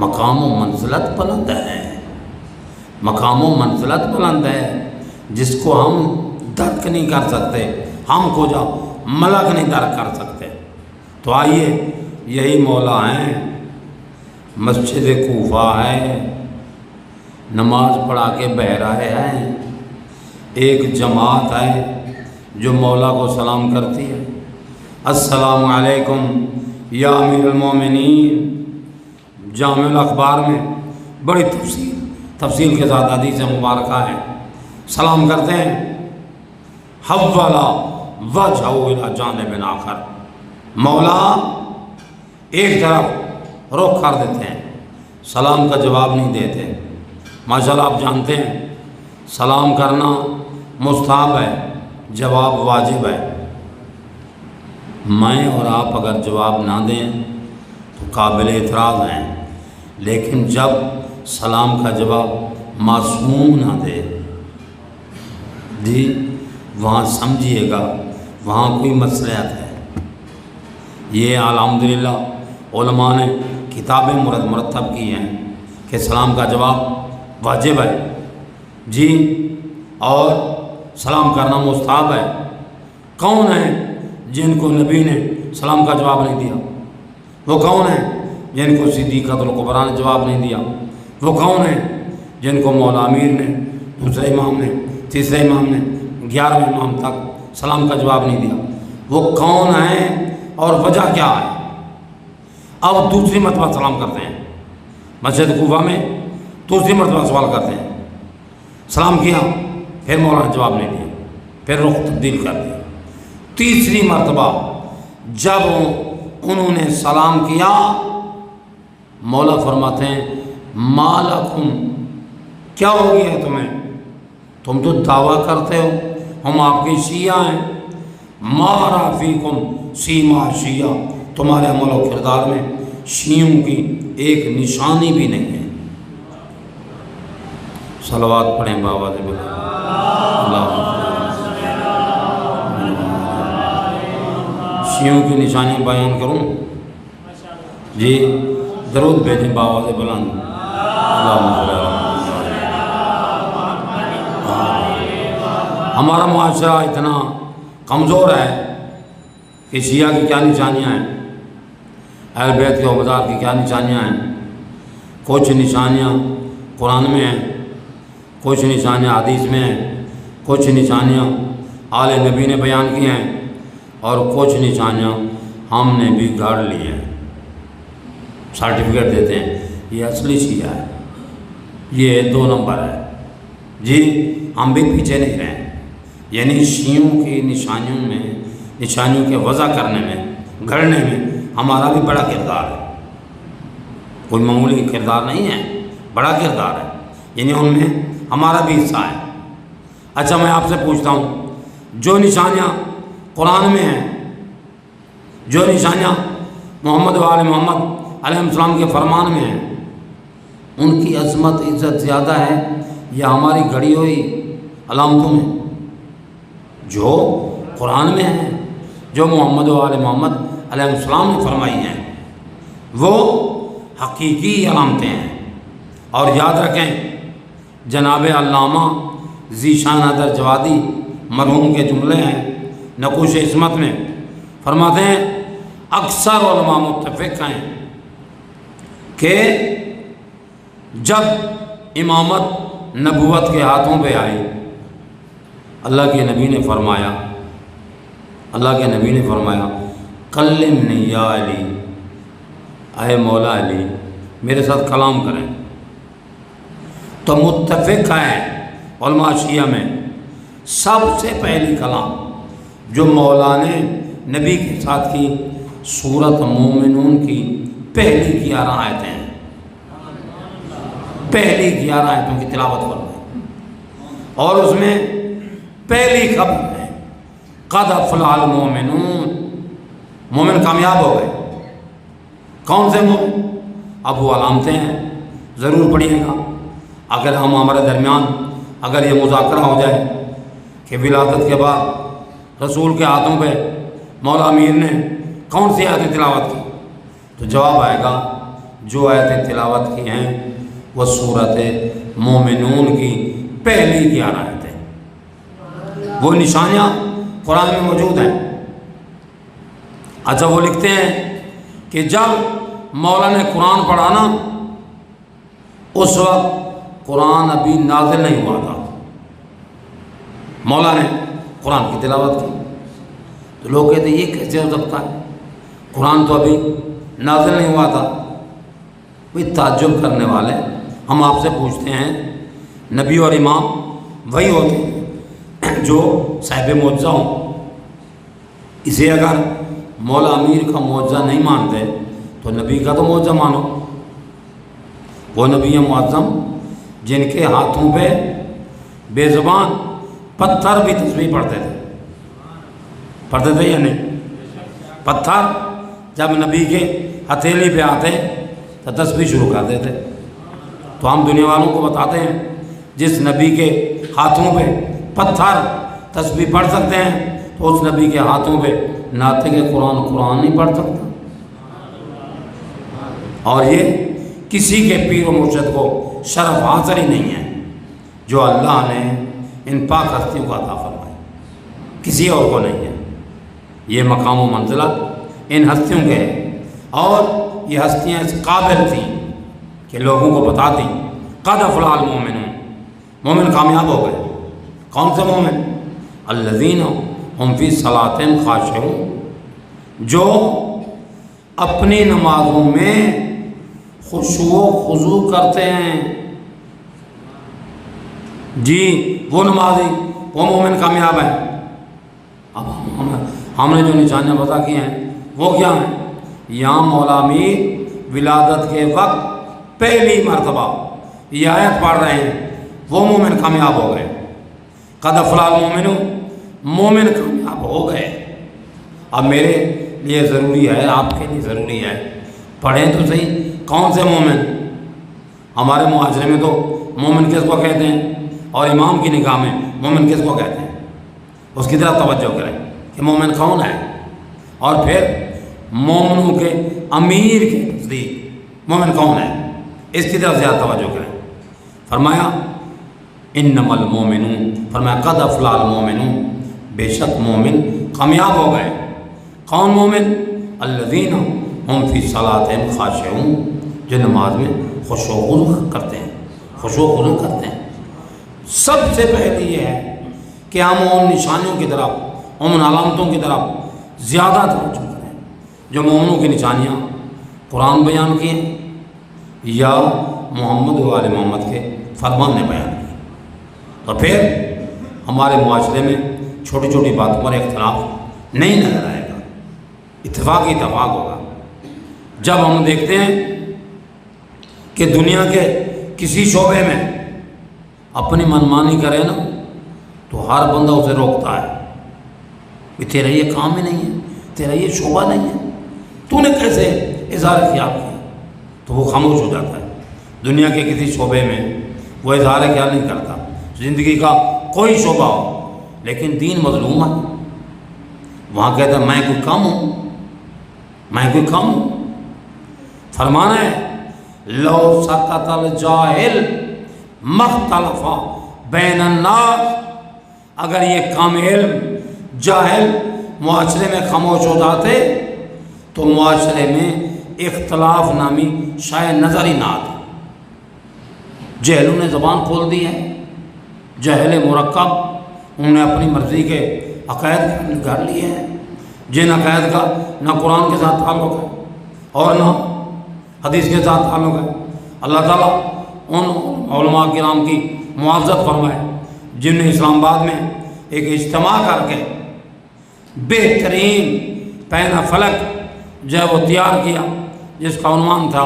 مقام و منزلت بلند ہے, مقام و منزلت بلند ہے جس کو ہم درک نہیں کر سکتے, ہم کو جا ملک نہیں درک کر سکتے. تو آئیے یہی مولا ہیں, مسجد کوفہ ہے, نماز پڑھا کے بہ رہے ہیں, ایک جماعت ہے جو مولا کو سلام کرتی ہے السلام علیکم یا امیر المومنین. جامع الاخبار میں بڑی تفصیل کے ساتھ حدیث مبارکہ ہے. سلام کرتے ہیں حولا وجہہ الی جانب آخر, مولا ایک طرف رخ کر دیتے ہیں, سلام کا جواب نہیں دیتے. ماشاءاللہ آپ جانتے ہیں سلام کرنا مستحب ہے, جواب واجب ہے. میں اور آپ اگر جواب نہ دیں تو قابل اعتراض ہیں, لیکن جب سلام کا جواب معصوم نہ دے جی وہاں سمجھیے گا وہاں کوئی مصلحت ہے. یہ الحمدللہ علماء نے کتابیں مرتب کی ہیں کہ سلام کا جواب واجب ہے جی, اور سلام کرنا مستحب ہے. کون ہیں جن کو نبی نے سلام کا جواب نہیں دیا؟ وہ کون ہیں جن کو صدیقۃ الکبریٰ نے جواب نہیں دیا؟ وہ کون ہیں جن کو مولا امیر نے, دوسرے امام نے, تیسرے امام نے, 11ویں امام تک سلام کا جواب نہیں دیا؟ وہ کون ہیں اور وجہ کیا ہے؟ اب دوسری مرتبہ سلام کرتے ہیں مسجد کوفہ میں, دوسری مرتبہ سوال کرتے ہیں, سلام کیا پھر مولا نے جواب نہیں دیا, پھر رخ تبدیل کر دیا. تیسری مرتبہ جب انہوں نے سلام کیا مولا فرماتے ہیں ما لکم, کیا ہو گیا ہے تمہیں؟ تم تو دعویٰ کرتے ہو ہم آپ کے شیعہ ہیں, ما را فیکم سیما شیعہ, تمہارے عمل و کردار میں شیعوں کی ایک نشانی بھی نہیں ہے. صلوات پڑھیں بابا دے بلے اللہ. شیعوں کی نشانی بیان کروں جی, درود بھیجیں بآواز بلند. اللہم صلی اللہ علیہ وسلم. ہمارا معاشرہ اتنا کمزور ہے کہ شیعہ کی کیا نشانیاں ہیں، اہل بیت کے عہدیدار کی کیا نشانیاں ہیں. کچھ نشانیاں قرآن میں ہیں، کچھ نشانیاں حدیث میں ہیں، کچھ نشانیاں آل نبی نے بیان کی ہیں، اور کچھ نشانیاں ہم نے بھی گھڑ لی ہیں. سرٹیفکیٹ دیتے ہیں یہ اصلی شیعہ ہے، یہ 2 نمبر ہے. جی ہم بھی پیچھے نہیں رہے. یعنی شیعوں کی نشانیوں کے وضع کرنے میں، گھڑنے میں ہمارا بھی بڑا کردار ہے. کوئی معمولی کردار نہیں ہے، بڑا کردار ہے. یعنی ان میں ہمارا بھی حصہ ہے. اچھا میں آپ سے پوچھتا ہوں، جو نشانیاں قرآن میں ہیں، جو نشانیاں محمد و آل محمد علیہ السلام کے فرمان میں ہیں، ان کی عظمت عزت زیادہ ہے یا ہماری گھڑی ہوئی علامتوں میں؟ جو قرآن میں ہیں، جو محمد و آل محمد علیہ السلام نے فرمائی ہیں، وہ حقیقی علامتیں ہیں. اور یاد رکھیں جناب علامہ ذیشان حیدر جوادی مرحوم کے جملے ہیں نقوش عصمت میں، فرماتے ہیں اکثر علماء متفق ہیں کہ جب امامت نبوت کے ہاتھوں پہ آئی، اللہ کے نبی نے فرمایا کلمنی یا علی، اے مولا علی میرے ساتھ کلام کریں. تو متفق ہے علماء شیعہ میں سب سے پہلی کلام جو مولا نے نبی کے ساتھ کی سورۃ مومنون کی پہلی 11 آیتیں ہیں. پہلی 11 آیتوں کی تلاوت فرمائی، اور اس میں پہلی خبر ہے قد افلح المؤمنون، مومن کامیاب ہو گئے. کون سے مومن؟ اب وہ علامتیں ہیں، ضرور پڑھیے گا. اگر ہمارے درمیان اگر یہ مذاکرہ ہو جائے کہ ولادت کے بعد رسول کے ہاتھوں پہ مولا امیر نے کون سی آیتیں تلاوت کی، تو جواب آئے گا جو آیتیں تلاوت کی ہیں وہ سورۃ مومنون کی پہلی 11 آیتیں. وہ نشانیاں قرآن میں موجود ہیں. اچھا وہ لکھتے ہیں کہ جب مولا نے قرآن پڑھا نا، اس وقت قرآن ابھی نازل نہیں ہوا تھا. مولا نے قرآن کی تلاوت کی تو لوگ کہتے ہیں یہ کیسے ہو سکتا ہے، قرآن تو ابھی نازل نہیں ہوا تھا. بھئی تعجب کرنے والے، ہم آپ سے پوچھتے ہیں نبی اور امام وہی ہوتے ہیں جو صاحب معجزہ ہوں. اسے اگر مولا امیر کا معجزہ نہیں مانتے تو نبی کا تو معجزہ مانو. وہ نبی معظم جن کے ہاتھوں پہ بے زبان پتھر بھی تسبیح پڑھتے تھے یا نہیں؟ پتھر جب نبی کے ہتھیلی پہ آتے تو تسبیح شروع کر دیتے. تو ہم دنیا والوں کو بتاتے ہیں جس نبی کے ہاتھوں پہ پتھر تسبیح پڑھ سکتے ہیں تو اس نبی کے ہاتھوں پہ ناطق قرآن نہیں پڑھ سکتا. اور یہ کسی کے پیر و مرشد کو شرف حاصل ہی نہیں ہے جو اللہ نے ان پاک ہستیوں کو عطا فرمائی، کسی اور کو نہیں ہے. یہ مقام و منزلہ ان ہستیوں کے ہے، اور یہ ہستیاں اس قابل تھیں کہ لوگوں کو بتاتی قد افلح المؤمنون، مومن کامیاب ہو گئے. کون سے مومن؟ الذین هم فی صلاتہم خاشعون، جو اپنی نمازوں میں خشوع و خضوع کرتے ہیں. جی وہ نمازی، وہ مومن کامیاب ہے. اب ہم نے جو نشانیاں بتا کی ہیں وہ کیا ہیں؟ یہاں مولا امیر ولادت کے وقت پہلی مرتبہ یہ آیت پڑھ رہے ہیں، وہ مومن کامیاب ہو گئے. قد افلح المؤمنون، مومن کامیاب ہو گئے. اب میرے لیے ضروری ہے، آپ کے لیے ضروری ہے، پڑھیں تو صحیح کون سے مومن. ہمارے معاشرے میں تو مومن کس کو کہتے ہیں، اور امام کی نگاہ میں مومن کس کو کہتے ہیں، اس کی طرف توجہ کریں کہ مومن کون ہے. اور پھر مومنوں کے امیر کے نزدیک مومن کون ہے، اس کی طرف زیادہ توجہ کریں۔ فرمایا انما المومنون، فرمایا قد افلح المومنون، بے شک مومن کامیاب ہو گئے۔ کون مومن؟ الذین ہم فی صلاتہم خاشعون، جو نماز میں خشوع و خضوع کرتے ہیں، خشوع و خضوع کرتے ہیں۔ سب سے پہلے یہ ہے کہ ہم ان نشانیوں کی طرف، ان علامتوں کی طرف زیادہ توجہ کریں جو مومنوں کی نشانیاں قرآن بیان کیے یا محمد و آل محمد کے فرمان نے بیان کیے۔ تو پھر ہمارے معاشرے میں چھوٹی چھوٹی باتوں پر اختلاف نہیں نظر آئے گا، اتفاق ہوگا۔ جب ہم دیکھتے ہیں کہ دنیا کے کسی شعبے میں اپنی منمانی کرے نا تو ہر بندہ اسے روکتا ہے کہ تیرا یہ کام ہی نہیں ہے، تیرا یہ شعبہ نہیں ہے، تو نے کیسے اظہار خیال کیا، تو وہ خاموش ہو جاتا ہے۔ دنیا کے کسی شعبے میں وہ اظہار خیال نہیں کرتا، زندگی کا کوئی شعبہ ہو، لیکن دین مظلوم ہے، وہاں کہتا ہے میں کوئی کم ہوں، میں کوئی کم ہوں۔ فرمانا ہے لو سکت الجاہل مختلف بین الناس، اگر یہ کم علم جاہل معاشرے میں خاموش ہو جاتے تو معاشرے میں اختلاف نامی شاید نظر ہی نہ آتی۔ جہلوں نے زبان کھول دی ہے، جہل مرکب، انہوں نے اپنی مرضی کے عقائد گھڑ لیے ہیں، جن عقائد کا نہ قرآن کے ساتھ تعلق ہے اور نہ حدیث کے ساتھ تعلق ہے۔ اللہ تعالیٰ ان علماء کرام کی معاوضت فرمائے جن نے اسلام آباد میں ایک اجتماع کر کے بہترین پین فلک جو ہے وہ تیار کیا، جس کا عنوان تھا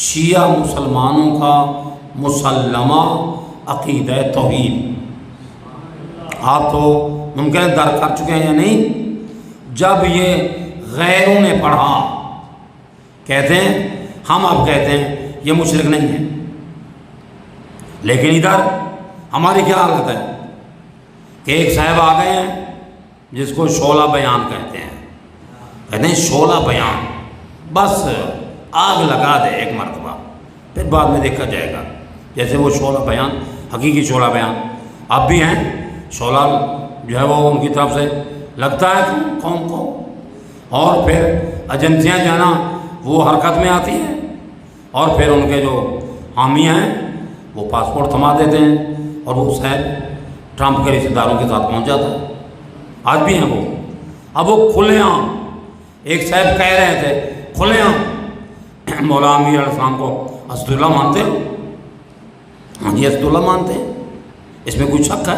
شیعہ مسلمانوں کا مسلمہ عقیدہ توحید۔ آپ تو ممکن درک کر چکے ہیں یا نہیں؟ جب یہ غیروں نے پڑھا، کہتے ہیں ہم اب کہتے ہیں یہ مشرک نہیں ہے، لیکن ادھر ہماری کیا حالت ہے کہ ایک صاحب آ گئے ہیں جس کو شعلہ بیان کہتے ہیں شعلہ بیان، بس آگ لگا دے ایک مرتبہ، پھر بعد میں دیکھا جائے گا۔ جیسے وہ شعلہ بیان، حقیقی شعلہ بیان اب بھی ہیں، شعلہ جو ہے وہ ان کی طرف سے لگتا ہے قوم کو، اور پھر ایجنسیاں جو ہے نا وہ حرکت میں آتی ہیں، اور پھر ان کے جو حامی ہیں وہ پاسپورٹ تھما دیتے ہیں اور وہ صاحب ٹرمپ کے رشتہ داروں کے ساتھ پہنچ جاتا ہے۔ آج بھی ہیں وہ، اب وہ کھلے عام، ایک صاحب کہہ رہے تھے کھلے عام مولا امیر علیہ السلام کو اسد اللہ مانتے ہو؟ ہاں جی اسد اللہ مانتے ہیں، اس میں کوئی شک ہے؟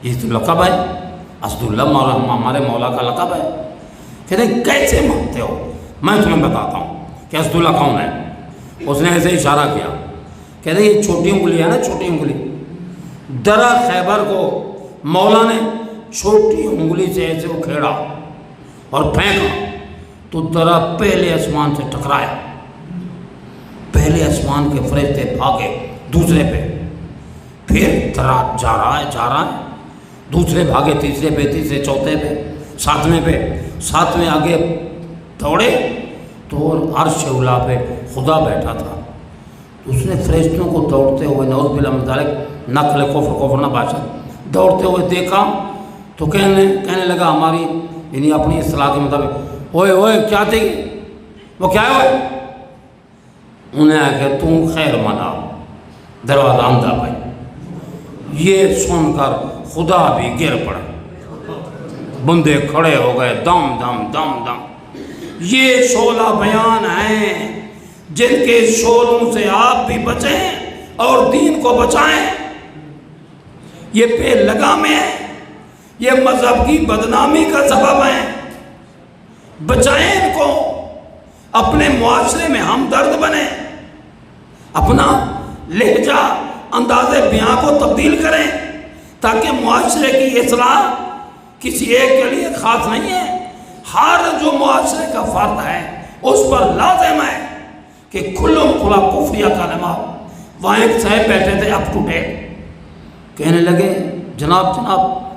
یہ تو لقب ہے، اسد اللہ مولا ہمارے مولا کا لقب ہے۔ کہتے ہیں کیسے مانتے ہو؟ میں تمہیں بتاتا ہوں کہ اسد اللہ کون ہے۔ اس نے ایسے اشارہ کیا، کہتے ہیں یہ چھوٹی انگلی ہے نا، چھوٹی انگلی، درہ خیبر کو مولا نے چھوٹی انگلی سے ایسے اکھیڑا اور پھینکا تو درہ پہلے آسمان سے ٹکرایا، پہلے آسمان کے فرشتے بھاگے دوسرے پہ، پھر درہ جا رہا ہے، دوسرے بھاگے تیسرے پہ، تیسرے چوتھے پہ، ساتویں آگے دوڑے تو عرش اولا پہ خدا بیٹھا تھا۔ اس نے فرشتوں کو دوڑتے ہوئے، نعوذ باللہ من ذالک، نقل کفر نہ باشد، دوڑتے ہوئے دیکھا تو کہنے لگا ہماری یعنی اپنی اصطلاح کے مطابق اوئے کیا تھی وہ، کیا ہے وہ؟ انہیں آیا کہ تم خیر منا، دروازہ اندھا بھائی۔ یہ سن کر خدا بھی گر پڑے، بندے کھڑے ہو گئے، دم دم دم دم۔ یہ شعلہ بیان ہیں جن کے شعلوں سے آپ بھی بچیں اور دین کو بچائیں۔ یہ بے لگامیں ہیں، یہ مذہب کی بدنامی کا سبب ہیں، بچائیں ان کو، اپنے معاشرے میں ہمدرد بنیں، اپنا لہجہ انداز بیاں کو تبدیل کریں تاکہ معاشرے کی اصلاح کسی ایک کے لیے خاص نہیں ہے، ہر جو معاشرے کا فرد ہے اس پر لازم ہے کہ کھلم کھلا کفریہ کلمہ۔ وہاں ایک صاحب بیٹھے تھے اپ ٹو ڈیٹ، کہنے لگے جناب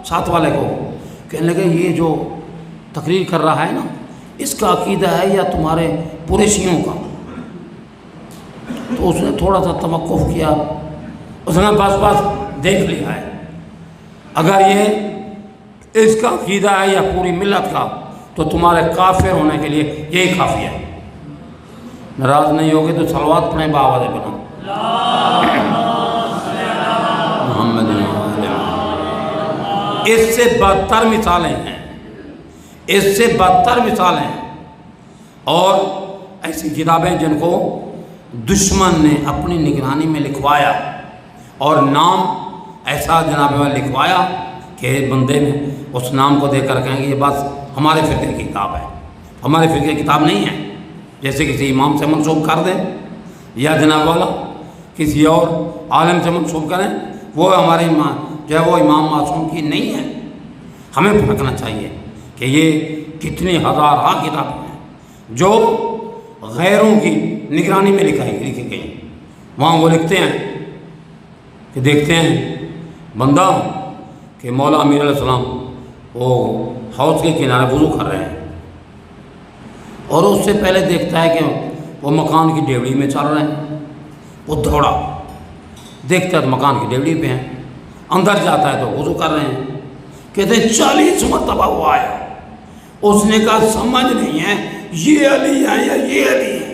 ساتھ والے کو کہنے لگے یہ جو تقریر کر رہا ہے نا اس کا عقیدہ ہے یا تمہارے پورے شیعوں کا؟ تو اس نے تھوڑا سا توقف کیا، اس نے بس بس دیکھ لیا ہے، اگر یہ اس کا عقیدہ ہے یا پوری ملت کا تو تمہارے کافر ہونے کے لیے یہی کافی ہے۔ ناراض نہیں ہوگے تو صلوات پڑھیں بآواز بلند۔ محمد اس سے بدتر مثالیں ہیں، اس سے بدتر مثالیں ہیں، اور ایسی کتابیں جن کو دشمن نے اپنی نگرانی میں لکھوایا اور نام ایسا جناب لکھوایا کہ بندے نے اس نام کو دیکھ کر کہیں گے یہ بس ہمارے فرقے کی کتاب ہے، ہمارے فرقے کی کتاب نہیں ہے، جیسے کسی امام سے منسوب کر دیں یا جناب والا کسی اور عالم سے منسوب کریں، وہ ہمارے ایمان جو ہے وہ امام معصوم کی نہیں ہے۔ ہمیں پھڑکنا چاہیے کہ یہ کتنی ہزارہ کتابیں ہیں جو غیروں کی نگرانی میں لکھی گئی، وہاں وہ لکھتے ہیں کہ دیکھتے ہیں بندہ کہ مولا امیر علیہ السلام وہ حوض کے کنارے وضو کر رہے ہیں، اور اس سے پہلے دیکھتا ہے کہ وہ مکان کی ڈیوڑی میں چل رہے ہیں، وہ دوڑا دیکھتا ہے تو مکان کی ڈیوڑی پہ ہیں، اندر جاتا ہے تو وضو کر رہے ہیں، کہتے ہیں 40 مرتبہ وہ آیا، اس نے کہا سمجھ نہیں ہے یہ علی ہے یا یہ علی ہے۔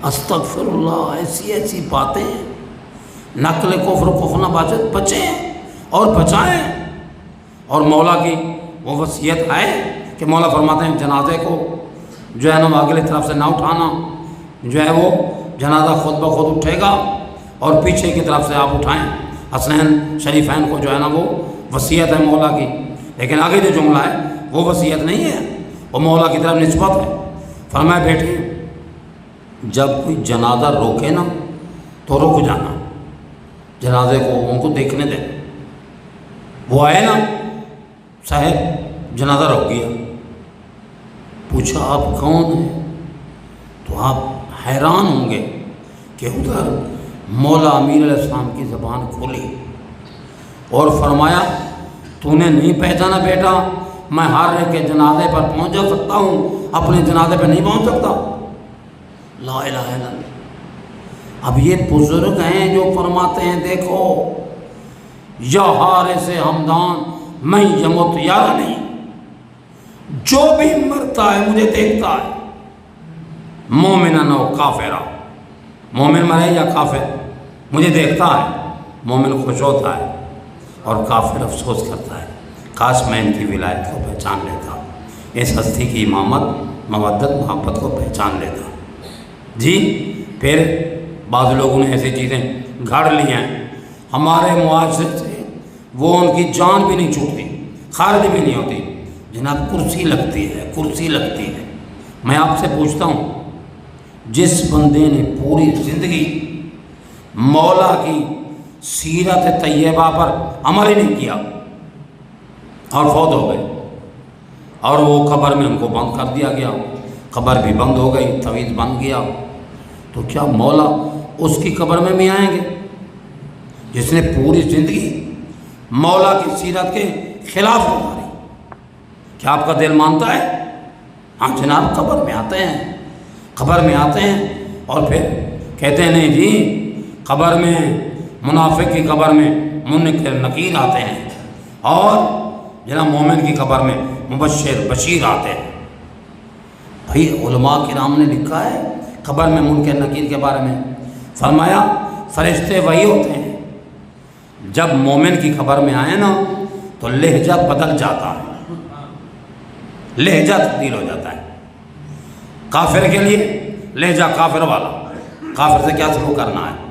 استغفر اللہ، ایسی ایسی باتیں نقل کفر کفر نہ بچیں اور بچائیں۔ اور مولا کی وہ وصیت ہے کہ مولا فرماتے ہیں جنازے کو جو ہے نا اگلی طرف سے نہ اٹھانا، جو ہے وہ جنازہ خود بخود اٹھے گا اور پیچھے کی طرف سے آپ اٹھائیں۔ حسنین شریفین کو جو ہے نا وہ وصیت ہے مولا کی، لیکن آگے جو جملہ ہے وہ وصیت نہیں ہے، وہ مولا کی طرف نسبت ہے۔ فرمایا بیٹے جب کوئی جنازہ روکے نا تو رک جانا، جنازے کو ان کو دیکھنے دیں۔ وہ آئے نا صاحب جنازہ رک گیا، پوچھا آپ کون ہیں؟ تو آپ حیران ہوں گے کہ ادھر مولا امیر علیہ السلام کی زبان کھولی اور فرمایا تو نے نہیں پہچانا بیٹا، میں ہر ایک کے جنازے پر پہنچ جا سکتا ہوں، اپنے جنازے پر نہیں پہنچ سکتا۔ لا الہ الا اللہ۔ اب یہ بزرگ ہیں جو فرماتے ہیں دیکھو یا حارث ہمدان میں یمت یارا نہیں، جو بھی مرتا ہے مجھے دیکھتا ہے، مومنن و کافرہ، مومن مرے یا کافر مجھے دیکھتا ہے، مومن خوش ہوتا ہے اور کافر افسوس کرتا ہے کاش میں ان کی ولایت کو پہچان لیتا، اس ہستی کی امامت مودت محبت کو پہچان لیتا۔ جی پھر بعض لوگوں نے ایسی چیزیں گھڑ لی ہیں ہمارے معاشرے سے، وہ ان کی جان بھی نہیں چھوٹتی، خارج بھی نہیں ہوتی، جناب کرسی لگتی ہے، کرسی لگتی ہے۔ میں آپ سے پوچھتا ہوں جس بندے نے پوری زندگی مولا کی سیرت طیبہ پر عمل ہی نہیں کیا اور فوت ہو گئے اور وہ قبر میں ان کو بند کر دیا گیا، قبر بھی بند ہو گئی، تعویذ بن گیا، تو کیا مولا اس کی قبر میں بھی آئیں گے؟ جس نے پوری زندگی مولا کی سیرت کے خلاف گزاری، کیا آپ کا دل مانتا ہے؟ ہاں جناب قبر میں آتے ہیں، قبر میں آتے ہیں اور پھر کہتے ہیں نہیں جی قبر میں منافق کی قبر میں منکر نکیر آتے ہیں اور جناب مومن کی قبر میں مبشر بشیر آتے ہیں۔ بھائی علماء کرام نے لکھا ہے قبر میں منکر نکیر کے بارے میں، فرمایا فرشتے وہی ہوتے ہیں جب مومن کی قبر میں آئے نا تو لہجہ بدل جاتا ہے، لہجہ تبدیل ہو جاتا ہے۔ کافر کے لیے لہجہ کافر والا، کافر سے کیا سلوک کرنا ہے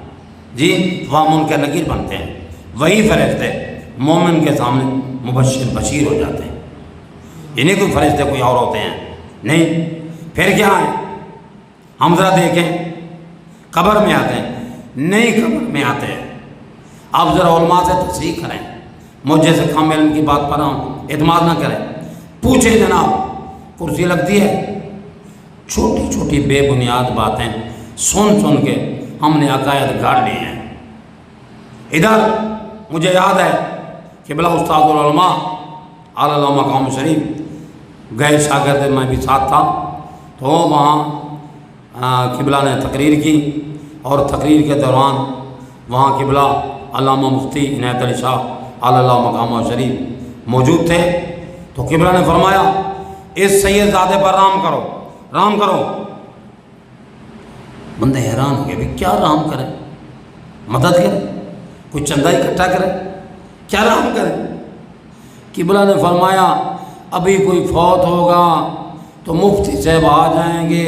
جی، وہاں منکر نکیر بنتے ہیں، وہی فرشتے مومن کے سامنے مبشر بشیر ہو جاتے ہیں۔ یہ نہیں کوئی فرشتے کوئی اور ہوتے ہیں، نہیں۔ پھر کیا ہے ہم ذرا دیکھیں، قبر میں آتے ہیں، نہیں قبر میں آتے ہیں۔ آپ ذرا علماء سے تصریح کریں، مجھے سے کم علم کی بات پر اعتماد نہ کریں، پوچھیں جناب کرسی لگتی ہے؟ چھوٹی چھوٹی بے بنیاد باتیں سن سن کے ہم نے عقائد گاڑ لی ہیں۔ ادھر مجھے یاد ہے کہ بلا استاد العلماء اعلی علامہ قوم شریف گئے شاگرد میں بھی ساتھ تھا، تو وہاں قبلہ نے تقریر کی، اور تقریر کے دوران وہاں قبلہ علامہ مفتی عنایت علی شاہ علی اللہ مقامہ شریف موجود تھے۔ تو قبلہ نے فرمایا اس سید زادے پر رحم کرو، رحم کرو۔ بندے حیران ہو گئے، بھی کیا رحم کریں، مدد کریں، کوئی چندہ اکٹھا کرے، کیا رحم کریں؟ قبلہ نے فرمایا ابھی کوئی فوت ہوگا تو مفتی صاحب آ جائیں گے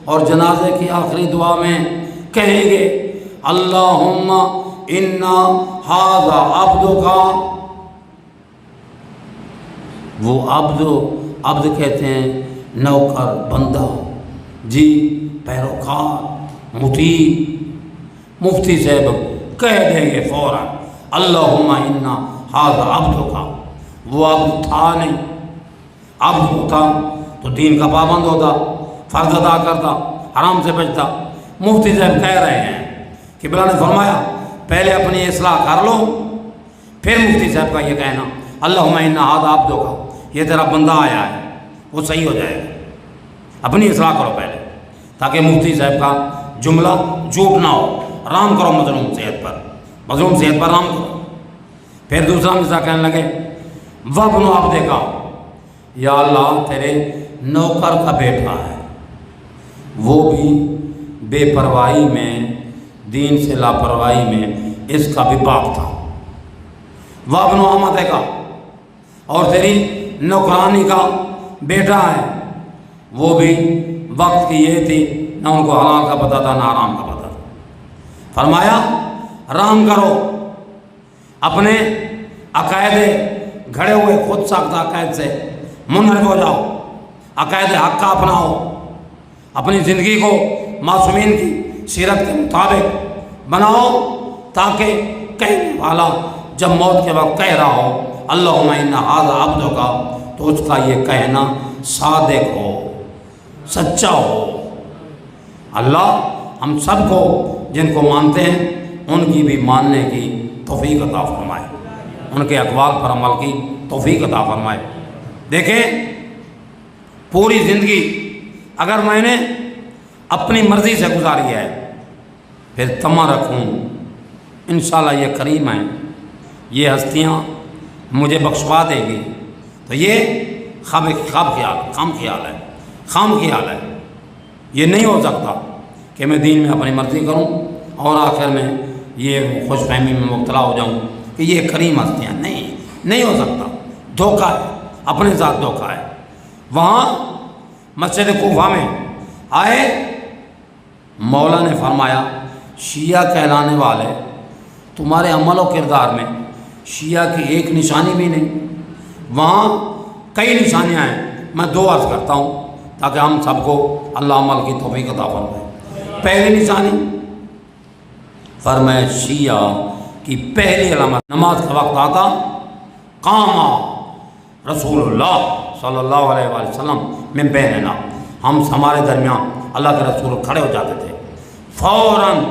اور جنازے کی آخری دعا میں کہیں گے اللہم انا ھذا عبدک۔ وہ عبد کہتے ہیں نوکر، بندہ، جی پیروکار، مطیع۔ مفتی صاحب کہہ دیں گے فوراً اللہم انا ھذا عبدک۔ وہ عبد تھا نہیں، عبد ہوتا تو دین کا پابند ہوتا، فرض ادا کرتا، حرام سے بچتا۔ مفتی صاحب کہہ رہے ہیں، قبلہ نے فرمایا پہلے اپنی اصلاح کر لو، پھر مفتی صاحب کا یہ کہنا اللہم انا ھذا عبدک، یہ تیرا بندہ آیا ہے، وہ صحیح ہو جائے گا۔ اپنی اصلاح کرو پہلے، تاکہ مفتی صاحب کا جملہ جھوٹ نہ ہو۔ رحم کرو مظلوم صحت پر، مظلوم صحت پر رحم کرو۔ پھر دوسرا مسئلہ کہنے لگے وابن عبدک، یا اللہ تیرے نوکر کا بیٹا ہے، وہ بھی بے پرواہی میں، دین سے لاپرواہی میں اس کا بھی باپ تھا۔ وابن امتک، اور تیری نوکرانی کا بیٹا ہے، وہ بھی وقت کی یہ تھی نہ ان کو حلال کا پتہ تھا نہ حرام کا پتہ تھا۔ فرمایا رحم کرو، اپنے عقائد گھڑے ہوئے خود ساختہ عقائد سے منحرف ہو جاؤ، عقائد حق کا اپناؤ، اپنی زندگی کو معصومین کی سیرت کے مطابق بناؤ، تاکہ کہنے والا جب موت کے وقت کہہ رہا ہو اللہم انا ھذا عبدک، تو اس کا یہ کہنا صادق ہو، سچا ہو۔ اللہ ہم سب کو جن کو مانتے ہیں ان کی بھی ماننے کی توفیق عطا فرمائے، ان کے اقوال پر عمل کی توفیق عطا فرمائے۔ دیکھیں پوری زندگی اگر میں نے اپنی مرضی سے گزاری ہے، پھر تمہ رکھوں انشاءاللہ یہ کریم ہیں، یہ ہستیاں مجھے بخشوا دے گی، تو یہ خام خیال ہے۔ یہ نہیں ہو سکتا کہ میں دین میں اپنی مرضی کروں اور آخر میں یہ خوش فہمی میں مبتلا ہو جاؤں کہ یہ کریم ہستیاں، نہیں ہو سکتا۔ دھوکہ ہے، اپنے ساتھ دھوکہ ہے۔ وہاں مسجد کوفہ میں آئے، مولا نے فرمایا شیعہ کہلانے والے تمہارے عمل و کردار میں شیعہ کی ایک نشانی بھی نہیں، وہاں کئی نشانیاں ہیں، میں دو عرض کرتا ہوں تاکہ ہم سب کو اللہ عمل کی توفیق عطا فرمائے۔ پہلی نشانی فرمایا شیعہ کی پہلی علامت نماز کا وقت آتا قام رسول اللہ صلی اللہ علیہ وآلہ وسلم من بیننا، ہمارے درمیان اللہ کے رسول کھڑے ہو جاتے تھے، فوراً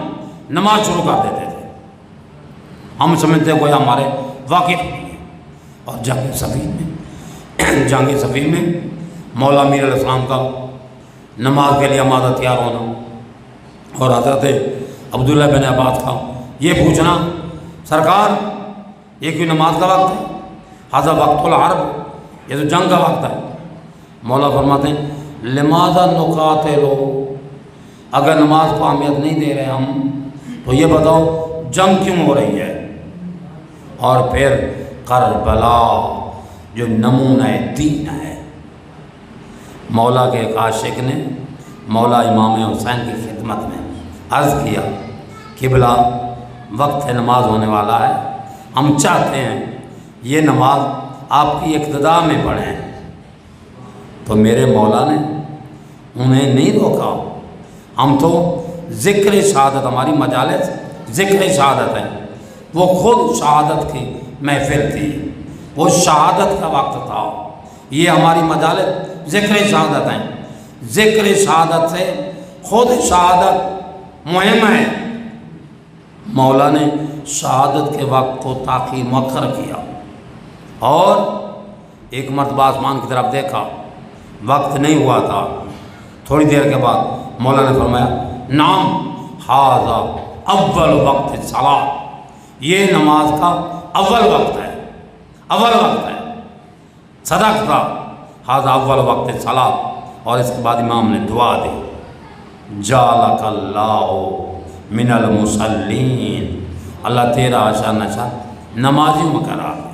نماز شروع کر دیتے تھے۔ ہم سمجھتے کوئی ہمارے واقف ہیں۔ اور جنگ صفین میں مولا میر علیہ السلام کا نماز کے لیے آمادہ تیار ہونا، اور حضرت عبداللہ بن عباس کا یہ پوچھنا سرکار یہ کوئی نماز کا وقت ہے، حاذا وقت الحرب، یہ تو جنگ کا وقت ہے۔ مولا فرماتے ہیں لماذا نقاتلو، اگر نماز کو اہمیت نہیں دے رہے ہم تو یہ بتاؤ جنگ کیوں ہو رہی ہے۔ اور پھر کربلا جو نمونہ دین ہے، مولا کے ایک عاشق نے مولا امام حسین کی خدمت میں عرض کیا قبلہ وقت نماز ہونے والا ہے، ہم چاہتے ہیں یہ نماز آپ کی اقتداء میں پڑھیں۔ تو میرے مولا نے انہیں نہیں روکا، ہم تو ذکر شہادت، ہماری مجالس ذکر شہادت ہے، وہ خود شہادت کی محفل تھی، وہ شہادت کا وقت تھا، یہ ہماری مجالس ذکر شہادت ہیں، ذکر شہادت سے خود شہادت مہم ہے۔ مولا نے شہادت کے وقت کو تاخیر مؤخر کیا، اور ایک مرتبہ آسمان کی طرف دیکھا، وقت نہیں ہوا تھا، تھوڑی دیر کے بعد مولا نے فرمایا نعم ھذا اول وقت الصلاۃ، یہ نماز کا اول وقت ہے، اول وقت ہے، صدقتا ھذا اول وقت الصلاۃ۔ اور اس کے بعد امام نے دعا دی جعلک اللہ من المصلین، اللہ تیرا اشا نشا نمازیوں میں قرار دے۔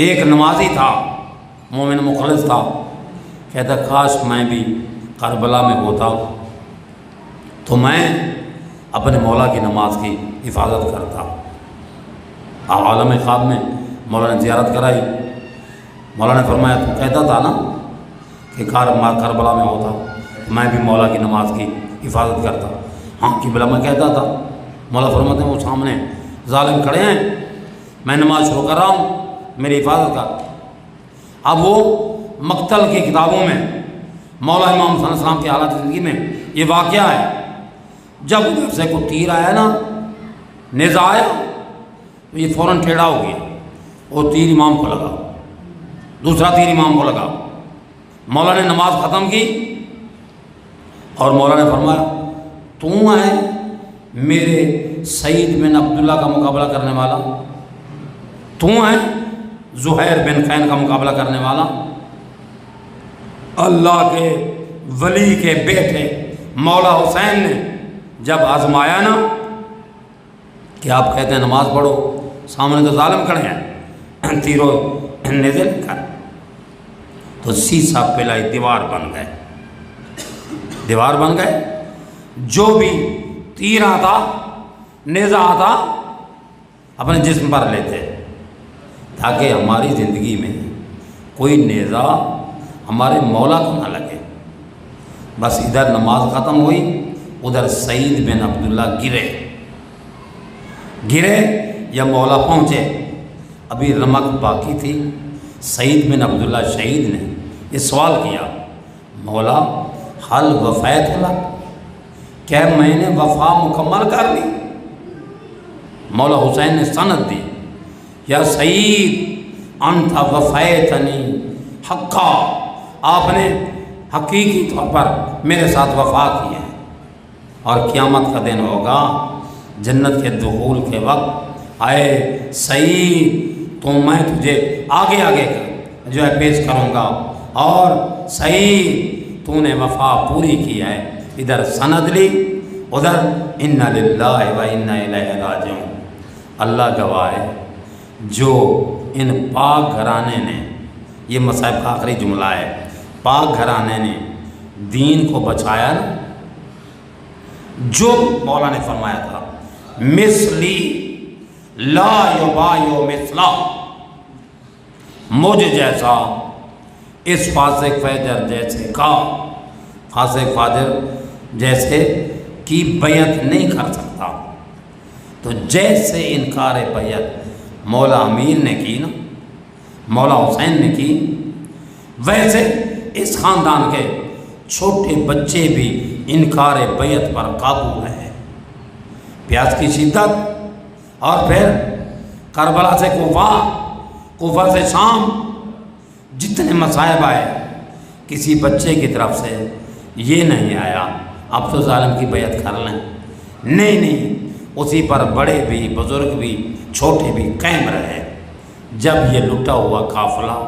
ایک نمازی تھا، مومن مخلص تھا، کہتا کاش میں بھی کربلا میں ہوتا تو میں اپنے مولا کی نماز کی حفاظت کرتا۔ عالم خواب میں مولا نے زیارت کرائی، مولا نے فرمایا تو کہتا تھا نا کہ کربلا میں ہوتا میں بھی مولا کی نماز کی حفاظت کرتا۔ ہاں قبلہ میں کہتا تھا۔ مولا فرماتے ہیں وہ سامنے ظالم کھڑے ہیں، میں نماز شروع کر رہا ہوں، میری حفاظت کر۔ اب وہ مقتل کی کتابوں میں مولا امام صلی اللہ علیہ وسلم کی حالت زندگی میں یہ واقعہ ہے، جب ادھر سے کوئی تیر آیا نا، نیزہ آیا تو یہ فوراً ٹیڑھا ہو گیا، وہ تیر امام کو لگا، دوسرا تیر امام کو لگا۔ مولا نے نماز ختم کی اور مولا نے فرمایا تو ہے میرے سعید بن عبداللہ کا مقابلہ کرنے والا، تو ہے زہیر بن قین کا مقابلہ کرنے والا؟ اللہ کے ولی کے بیٹے مولا حسین نے جب آزمایا نا کہ آپ کہتے ہیں نماز پڑھو، سامنے تو ظالم کھڑے ہیں، تیروں نیزے لے کر، تو سیسا پلائی دیوار بن گئے، دیوار بن گئے۔ جو بھی تیر آتا، نیزہ آتا، اپنے جسم پر لیتے تاکہ ہماری زندگی میں کوئی نیزہ ہمارے مولا کو نہ لگے۔ بس ادھر نماز ختم ہوئی، ادھر سعید بن عبداللہ گرے یا مولا پہنچے، ابھی رمق باقی تھی۔ سعید بن عبداللہ شہید نے یہ سوال کیا مولا حل وفیت لک، کیا میں نے وفا مکمل کر لی؟ مولا حسین نے سند دی یا سعید انت وفیتنی حقا، آپ نے حقیقی طور پر میرے ساتھ وفا کی ہے، اور قیامت کا دن ہوگا، جنت کے دخول کے وقت آئے سعید تو میں تجھے آگے جو ہے پیش کروں گا، اور سعید تو نے وفا پوری کی ہے۔ ادھر سند لی، ادھر انا للہ و انا الیہ راجعون۔ اللہ گواہ ہے جو ان پاک گھرانے نے، یہ مصائب کا آخری جملہ ہے، پاک گھرانے نے دین کو بچایا نا، جو مولا نے فرمایا تھا مثلی لا یبایع مثلا، مجھ جیسا اس فاسق فاجر جیسے کا، فاسق فاجر جیسے کی بیعت نہیں کر سکتا۔ تو جیسے انکار بیعت مولا امیر نے کی نا، مولا حسین نے کی، ویسے اس خاندان کے چھوٹے بچے بھی انکار بیعت پر قابو رہے۔ پیاس کی شدت، اور پھر کربلا سے کوفہ سے شام جتنے مصائب آئے، کسی بچے کی طرف سے یہ نہیں آیا اب تو ظالم کی بیعت کر لیں، نہیں، اسی پر بڑے بھی، بزرگ بھی، چھوٹے بھی قائم رہے۔ جب یہ لٹا ہوا قافلہ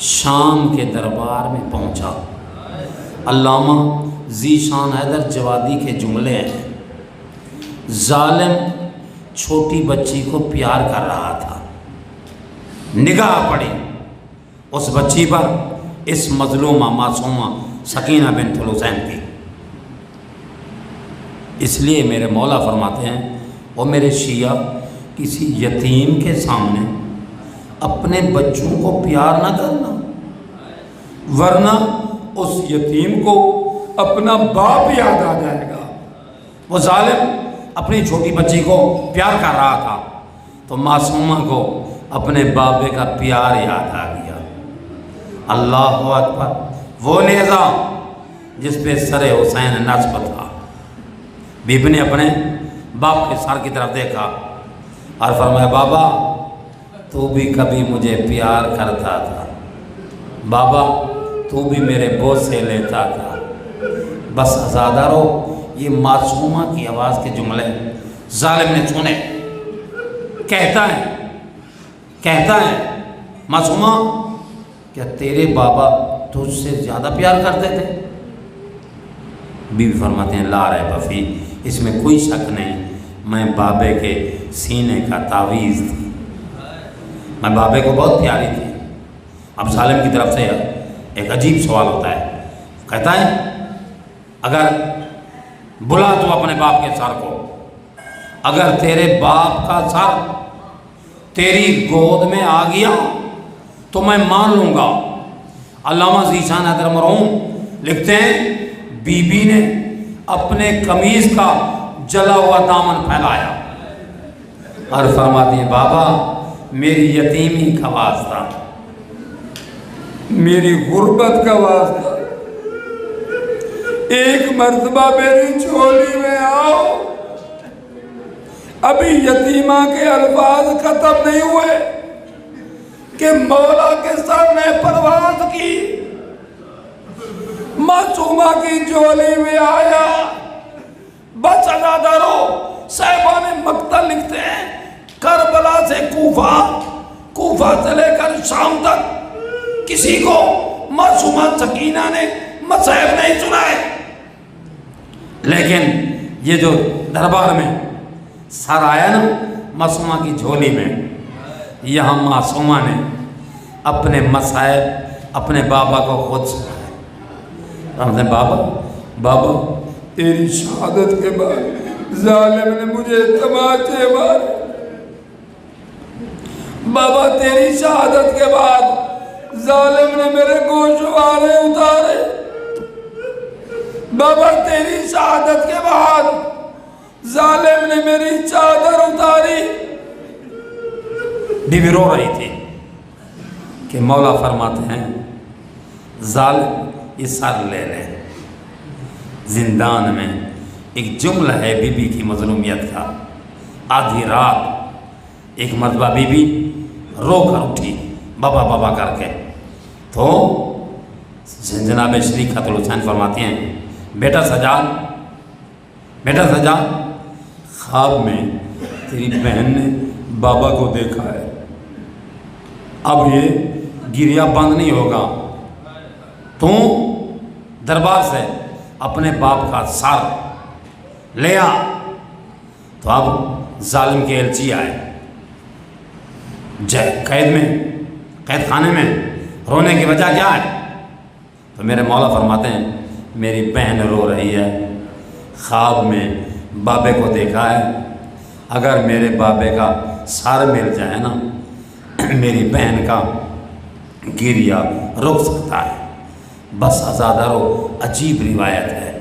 شام کے دربار میں پہنچا، علامہ ذیشان حیدر جوادی کے جملے ہیں، ظالم چھوٹی بچی کو پیار کر رہا تھا، نگاہ پڑی اس بچی پر، اس مظلومہ معصومہ سکینہ بنت الحسین کی۔ اس لیے میرے مولا فرماتے ہیں وہ میرے شیعہ کسی یتیم کے سامنے اپنے بچوں کو پیار نہ کرنا، ورنہ اس یتیم کو اپنا باپ یاد آ جائے گا۔ وہ ظالم اپنی چھوٹی بچی کو پیار کر رہا تھا تو معصومہ کو اپنے بابے کا پیار یاد آ گیا۔ اللہ اکبر، وہ نیزہ جس پہ سر حسین نصب تھا، بیبی نے اپنے باپ کے سر کی طرف دیکھا اور فرمایا بابا تو بھی کبھی مجھے پیار کرتا تھا، بابا تو بھی میرے بوسے لیتا تھا، بس آزادہ رہو۔ یہ معصومہ کی آواز کے جملے ظالم نے سنے۔ کہتا ہے معصومہ کیا تیرے بابا تجھ سے زیادہ پیار کرتے تھے؟ بی بی فرماتے ہیں لا ریب فی، اس میں کوئی شک نہیں، میں بابے کے سینے کا تعویذ تھی، میں بابے کو بہت پیاری تھی۔ اب ظالم کی طرف سے ایک عجیب سوال ہوتا ہے، کہتا ہے اگر بلا تو اپنے باپ کے سر کو، اگر تیرے باپ کا سر تیری گود میں آ گیا تو میں مان لوں گا۔ علامہ ذیشان حیدر مرحوم لکھتے ہیں بی بی نے اپنے قمیض کا جلا ہوا دامن پھیلایا اور فرماتی ہیں بابا میری یتیمی کا واسطہ، میری غربت کا واسطہ، ایک مرتبہ میری جھولی میں آؤ۔ ابھی یتیمہ کے الفاظ ختم نہیں ہوئے کہ مولا کے سر نے پرواز کی، معصومہ کی جھولی میں آیا۔ بس آزادہ رہو۔ صاحبان مقتل لکھتے ہیں کربلا سے کوفہ سے لے کر شام تک کسی کو معصومہ سکینہ نے مصائب نہیں سنائے، لیکن یہ جو دربار میں سر آیا نا معصومہ کی جھولی میں، یہاں معصومہ نے اپنے مصائب اپنے بابا کو خود سنائے۔ رحمت بابا تیری شہادت کے بعد ظالم نے مجھے تماچے مارے، بابا تیری شہادت کے بعد ظالم نے میرے گوشوارے اتارے، بابا تیری شہادت کے بعد ظالم نے میری چادر اتاری۔ بی بی رو رہی تھی کہ مولا فرماتے ہیں ظالم یہ سر لے لے۔ زندان میں ایک جملہ ہے بی بی کی مظلومیت کا۔ آدھی رات ایک مرتبہ بی بی رو کر اٹھی بابا بابا کر کے، تو جناب شریک خط الحسین فرماتی ہیں بیٹا سجاد خواب میں تیری بہن نے بابا کو دیکھا ہے، اب یہ گریہ بند نہیں ہوگا، تو دربار سے اپنے باپ کا سر لے آ۔ تو اب ظالم کے ایلچی آئے قید خانے میں، رونے کی وجہ کیا ہے؟ تو میرے مولا فرماتے ہیں میری بہن رو رہی ہے، خواب میں بابے کو دیکھا ہے، اگر میرے بابے کا سر مل جائے نا میری بہن کا گریہ رک سکتا ہے۔ بس آزادہ رو۔ عجیب روایت ہے،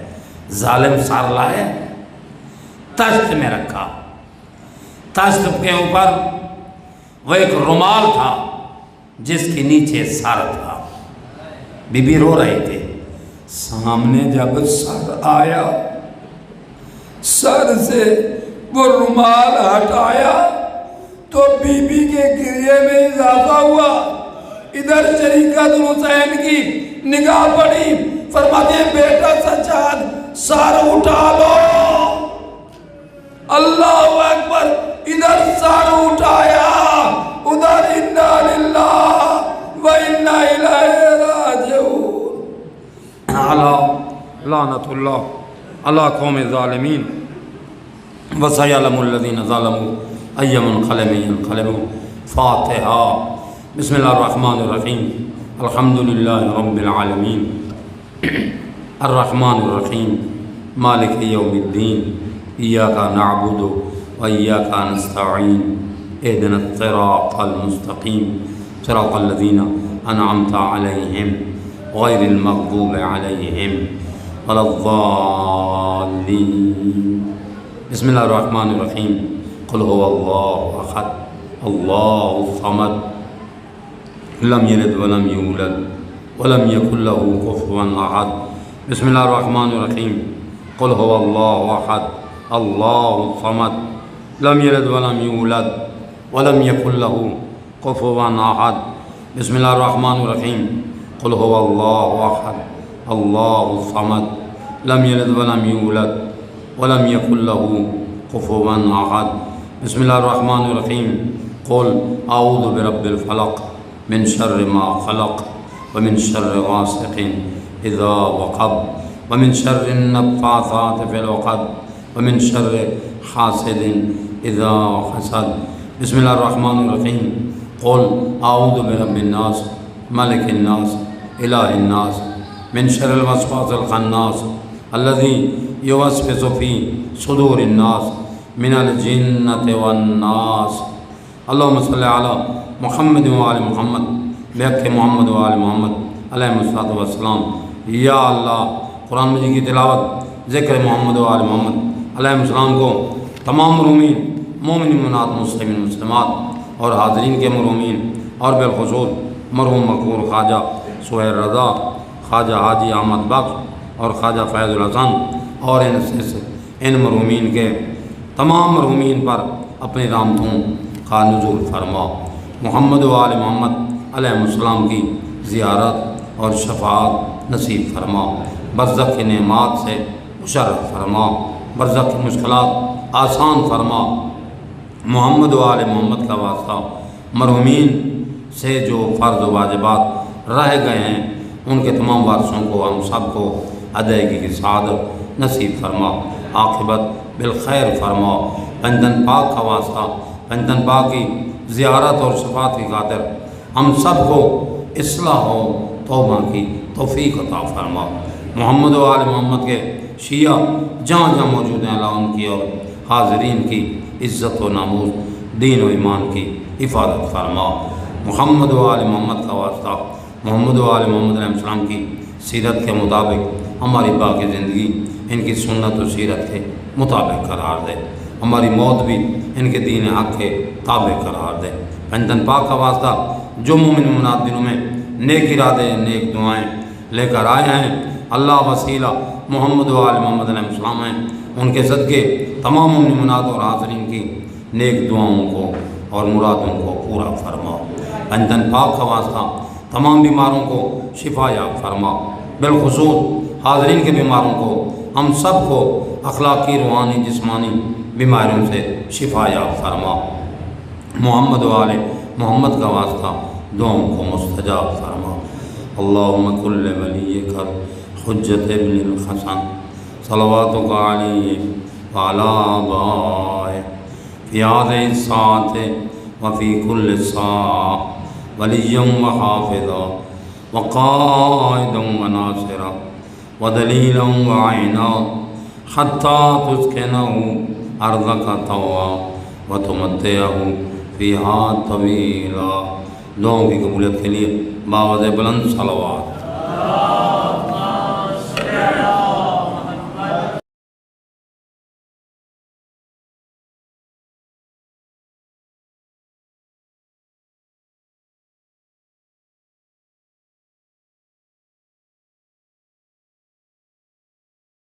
ظالم سر لائے تشت میں رکھا، تشت کے اوپر وہ ایک رومال تھا جس کے نیچے سر تھا۔ بی بی رو رہی تھی، سامنے جب سر آیا سر سے وہ رومال ہٹایا تو بی بی کے گریے میں اضافہ ہوا۔ ادھر شریکت الحسین کی نگاہ پڑی، فرماتے ہیں بیٹا سجاد سر اٹھا لو۔ اللہ اکبر، ادھر سر اٹھایا، ادھر انا للہ و انا الیہ راجعون۔ لعنت اللہ علی قوم الظالمین وسیعلم الذین ظلموا ای منقلب ینقلبون۔ فاتحہ۔ بسم اللہ الرحمن الرحیم، الحمدللہ رب العالمین، الرحمن الرحیم، مالک یوم الدین، ایاک نعبد و ایاک نستعین، اہدنا الصراط المستقیم، صراط الذین انعمت علیہم غیر المغضوب علیہم ولا الضالین۔ بسم اللہ الرحمن الرحیم، قل هو اللہ احد اللہ الصمد لم یلد ولم یولد ولم یکن له کفوا احد۔ بسم اللہ الرحمن الرحیم، قل هو اللہ احد اللہ الصمد لم یلد ولم یولد ولم یکن له کفوا احد۔ بسم اللہ الرحمن الرحیم، قل هو اللہ احد اللہ الصمد لم يلد ولم يولد ولم يكن له كفوا أحد بسم الله الرحمن الرحيم قل أعوذ برب الفلق من شر ما خلق ومن شر غاسق إذا وقب ومن شر النفاثات في العقد ومن شر حاسد إذا حسد بسم الله الرحمن الرحيم قل أعوذ برب الناس ملك الناس إله الناس من شر الوسواس الخناس الذي يوسوس في صدور الناس من الجنة والناس اللهم صل على محمد وآل محمد بحق محمد وآل محمد علیہ الصلوۃ والسلام۔ یا اللہ قرآن مجید کی تلاوت ذکر محمد وآل محمد علیہ السلام کو تمام مرومین مومن مومنات مسلمین مسلمات اور حاضرین کے مرومین اور بالخصوص مرحوم مقبول خواجہ سہیل رضا، خواجہ حاجی احمد بخش اور خواجہ فیض الحسن اور ان مرومین کے تمام مرحومین پر اپنی رحمتوں کا نزول فرما۔ محمد و آل محمد علیہ السلام کی زیارت اور شفاعت نصیب فرما، برزخ کی نعمات سے مشرف فرما، برزخ کی مشکلات آسان فرما۔ محمد و آل محمد کا واسطہ مرحومین سے جو فرض و واجبات رہ گئے ہیں ان کے تمام وارثوں کو ہم سب کو ادائیگی کی سعادت نصیب فرما، عاقبت بالخیر فرما۔ پنجتن پاک کا واسطہ پنجتن پاک کی زیارت اور شفاعت کی خاطر ہم سب کو اصلاح و توبہ کی توفیق عطا فرما۔ محمد و آل محمد کے شیعہ جہاں جہاں موجود ہیں اللہ ان کی اور حاضرین کی عزت و ناموس دین و ایمان کی حفاظت فرما۔ محمد و آل محمد کا واسطہ محمد و آل محمد علیہ السلام کی سیرت کے مطابق ہماری باقی زندگی ان کی سنت و سیرت کے مطابق قرار دے، ہماری موت بھی ان کے دین حق کے تابع قرار دے۔ پنجتن پاک کا واسطہ جو مومن مومنات دنوں میں نیک ارادے نیک دعائیں لے کر آئے ہیں اللہ وسیلہ محمد و آل محمد علیہ السلام ہیں، ان کے صدقے تمام مومن مومنات اور حاضرین کی نیک دعاؤں کو اور مرادوں کو پورا فرما۔ پنجتن پاک کا واسطہ تمام بیماروں کو شفا یاب فرما، بالخصوص حاضرین کے بیماروں کو ہم سب کو اخلاقی روحانی جسمانی بیماریوں سے شفا یاب فرما۔ محمد و آل محمد کا واسطہ دعاؤں کو مستجاب فرما۔ اللہم کل ولیک حجت ابن الحسن صلواتک علیہ وعلی آبائہ فی هذه الساعة وفی کل ساعة ولیا وحافظا وقائدا وناصرا ودلیلا وعینا حتی تسکنہ ارضک طوعا وتمتعہ فیہا طویلا۔ دعاؤں کی قبولیت کے لیے باوجہ بلند صلوات۔